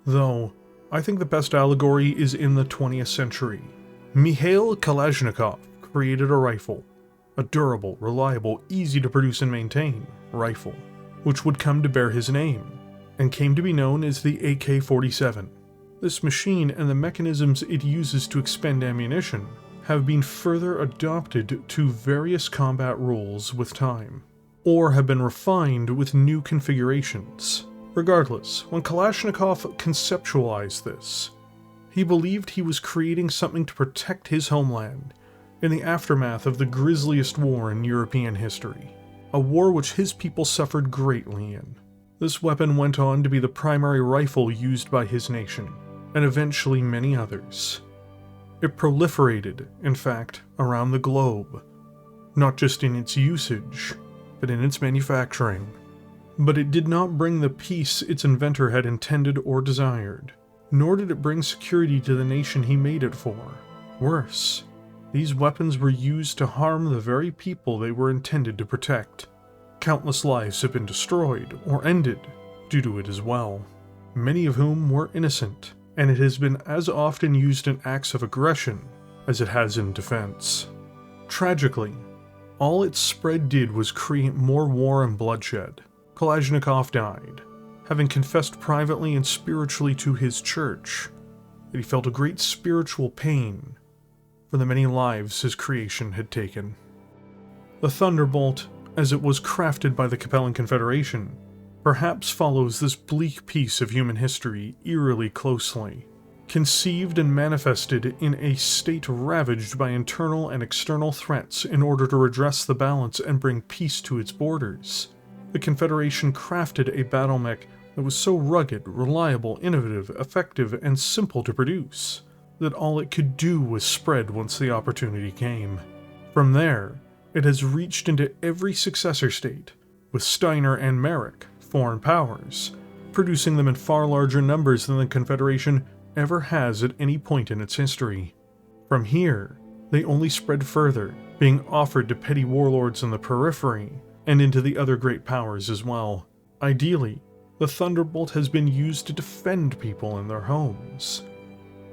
Though, I think the best allegory is in the 20th century. Mikhail Kalashnikov created a rifle, a durable, reliable, easy to produce and maintain rifle, which would come to bear his name, and came to be known as the AK-47. This machine and the mechanisms it uses to expend ammunition have been further adopted to various combat rules with time, or have been refined with new configurations. Regardless, when Kalashnikov conceptualized this, he believed he was creating something to protect his homeland in the aftermath of the grisliest war in European history, a war which his people suffered greatly in. This weapon went on to be the primary rifle used by his nation, and eventually many others. It proliferated, in fact, around the globe, not just in its usage, but in its manufacturing. But it did not bring the peace its inventor had intended or desired, nor did it bring security to the nation he made it for. Worse, these weapons were used to harm the very people they were intended to protect. Countless lives have been destroyed or ended due to it as well, many of whom were innocent, and it has been as often used in acts of aggression as it has in defense. Tragically, all its spread did was create more war and bloodshed. Kalashnikov died, having confessed privately and spiritually to his church that he felt a great spiritual pain for the many lives his creation had taken. The Thunderbolt, as it was crafted by the Capellan Confederation, perhaps follows this bleak piece of human history eerily closely. Conceived and manifested in a state ravaged by internal and external threats in order to redress the balance and bring peace to its borders, the Confederation crafted a Battlemech that was so rugged, reliable, innovative, effective, and simple to produce that all it could do was spread once the opportunity came. From there, it has reached into every successor state, with Steiner and Marik, foreign powers, producing them in far larger numbers than the Confederation ever has at any point in its history. From here, they only spread further, being offered to petty warlords in the periphery, and into the other great powers as well. Ideally, the Thunderbolt has been used to defend people in their homes,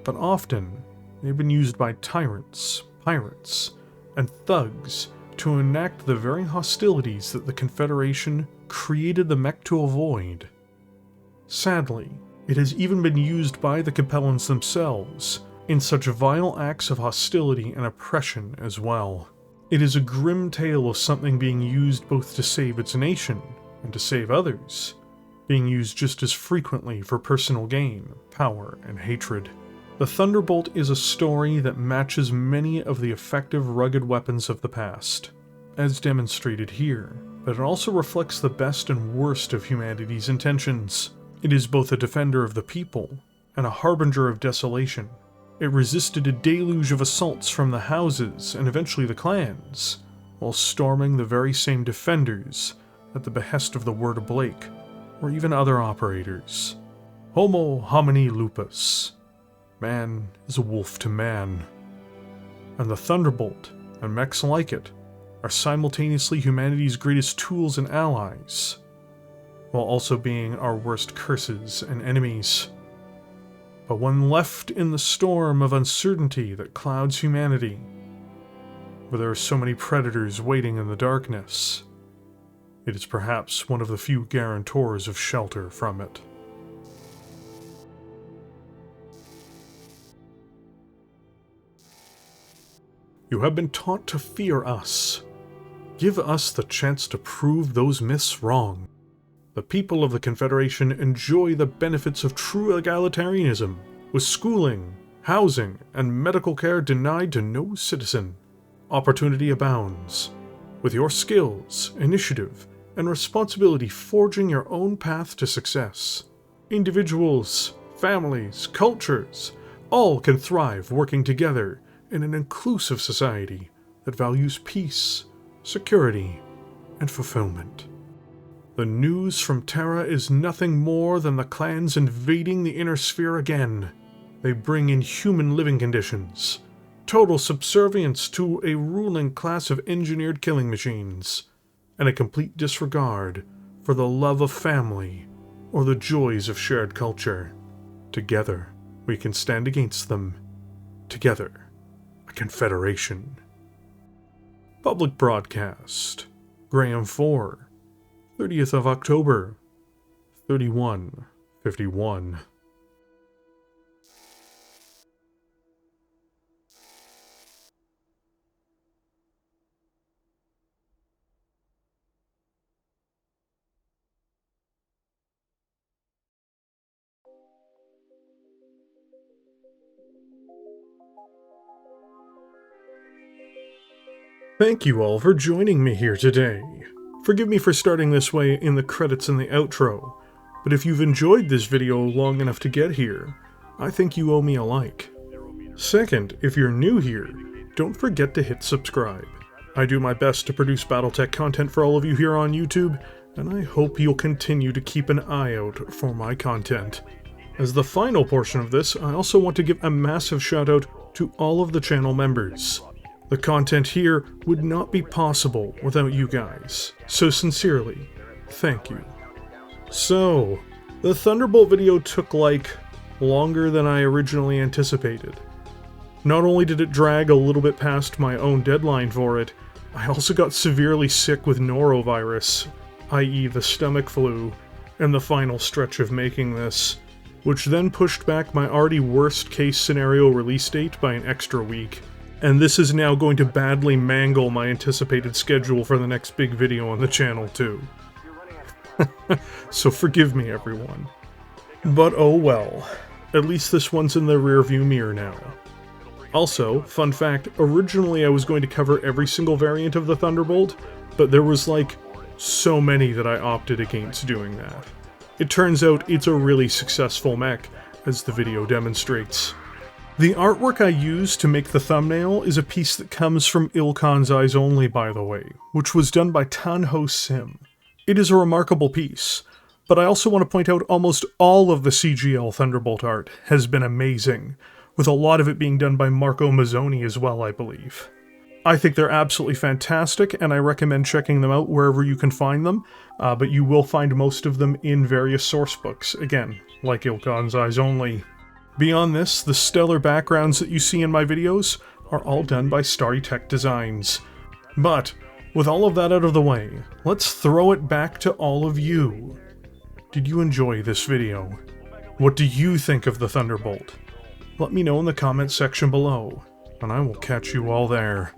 but often they've been used by tyrants, pirates, and thugs to enact the very hostilities that the Confederation created the Mech to avoid. Sadly, it has even been used by the Capellans themselves in such vile acts of hostility and oppression as well. It is a grim tale of something being used both to save its nation and to save others, being used just as frequently for personal gain, power, and hatred. The Thunderbolt is a story that matches many of the effective rugged weapons of the past, as demonstrated here, but it also reflects the best and worst of humanity's intentions. It is both a defender of the people and a harbinger of desolation. It resisted a deluge of assaults from the houses and eventually the clans, while storming the very same defenders at the behest of the Word Blake, or even other operators. Homo homini lupus. Man is a wolf to man. And the Thunderbolt, and mechs like it, are simultaneously humanity's greatest tools and allies, while also being our worst curses and enemies. But when left in the storm of uncertainty that clouds humanity, where there are so many predators waiting in the darkness, it is perhaps one of the few guarantors of shelter from it. You have been taught to fear us. Give us the chance to prove those myths wrong. The people of the Confederation enjoy the benefits of true egalitarianism, with schooling, housing, and medical care denied to no citizen. Opportunity abounds, with your skills, initiative, and responsibility forging your own path to success. Individuals, families, cultures, all can thrive working together in an inclusive society that values peace, security, and fulfillment. The news from Terra is nothing more than the clans invading the inner sphere again. They bring inhuman living conditions, total subservience to a ruling class of engineered killing machines, and a complete disregard for the love of family or the joys of shared culture. Together, we can stand against them. Together, a Confederation. Public broadcast, Graham 4, 30th of October, 3151. Thank you all for joining me here today. Forgive me for starting this way in the credits and the outro, but if you've enjoyed this video long enough to get here, I think you owe me a like. Second, if you're new here, don't forget to hit subscribe. I do my best to produce Battletech content for all of you here on YouTube, and I hope you'll continue to keep an eye out for my content. As the final portion of this, I also want to give a massive shout out to all of the channel members. The content here would not be possible without you guys, so sincerely, thank you. So, the Thunderbolt video took longer than I originally anticipated. Not only did it drag a little bit past my own deadline for it, I also got severely sick with norovirus, i.e. the stomach flu, in the final stretch of making this, which then pushed back my already worst case scenario release date by an extra week. And this is now going to badly mangle my anticipated schedule for the next big video on the channel too. So forgive me everyone. But oh well, at least this one's in the rearview mirror now. Also, fun fact, originally I was going to cover every single variant of the Thunderbolt, but there was so many that I opted against doing that. It turns out it's a really successful mech, as the video demonstrates. The artwork I used to make the thumbnail is a piece that comes from Ilclan's Eyes Only, by the way, which was done by Tanho Sim. It is a remarkable piece, but I also want to point out almost all of the CGL Thunderbolt art has been amazing, with a lot of it being done by Marco Mazzoni as well, I believe. I think they're absolutely fantastic, and I recommend checking them out wherever you can find them, but you will find most of them in various source books, again, like Ilclan's Eyes Only. Beyond this, the stellar backgrounds that you see in my videos are all done by Starry Tech Designs. But, with all of that out of the way, let's throw it back to all of you. Did you enjoy this video? What do you think of the Thunderbolt? Let me know in the comments section below, and I will catch you all there.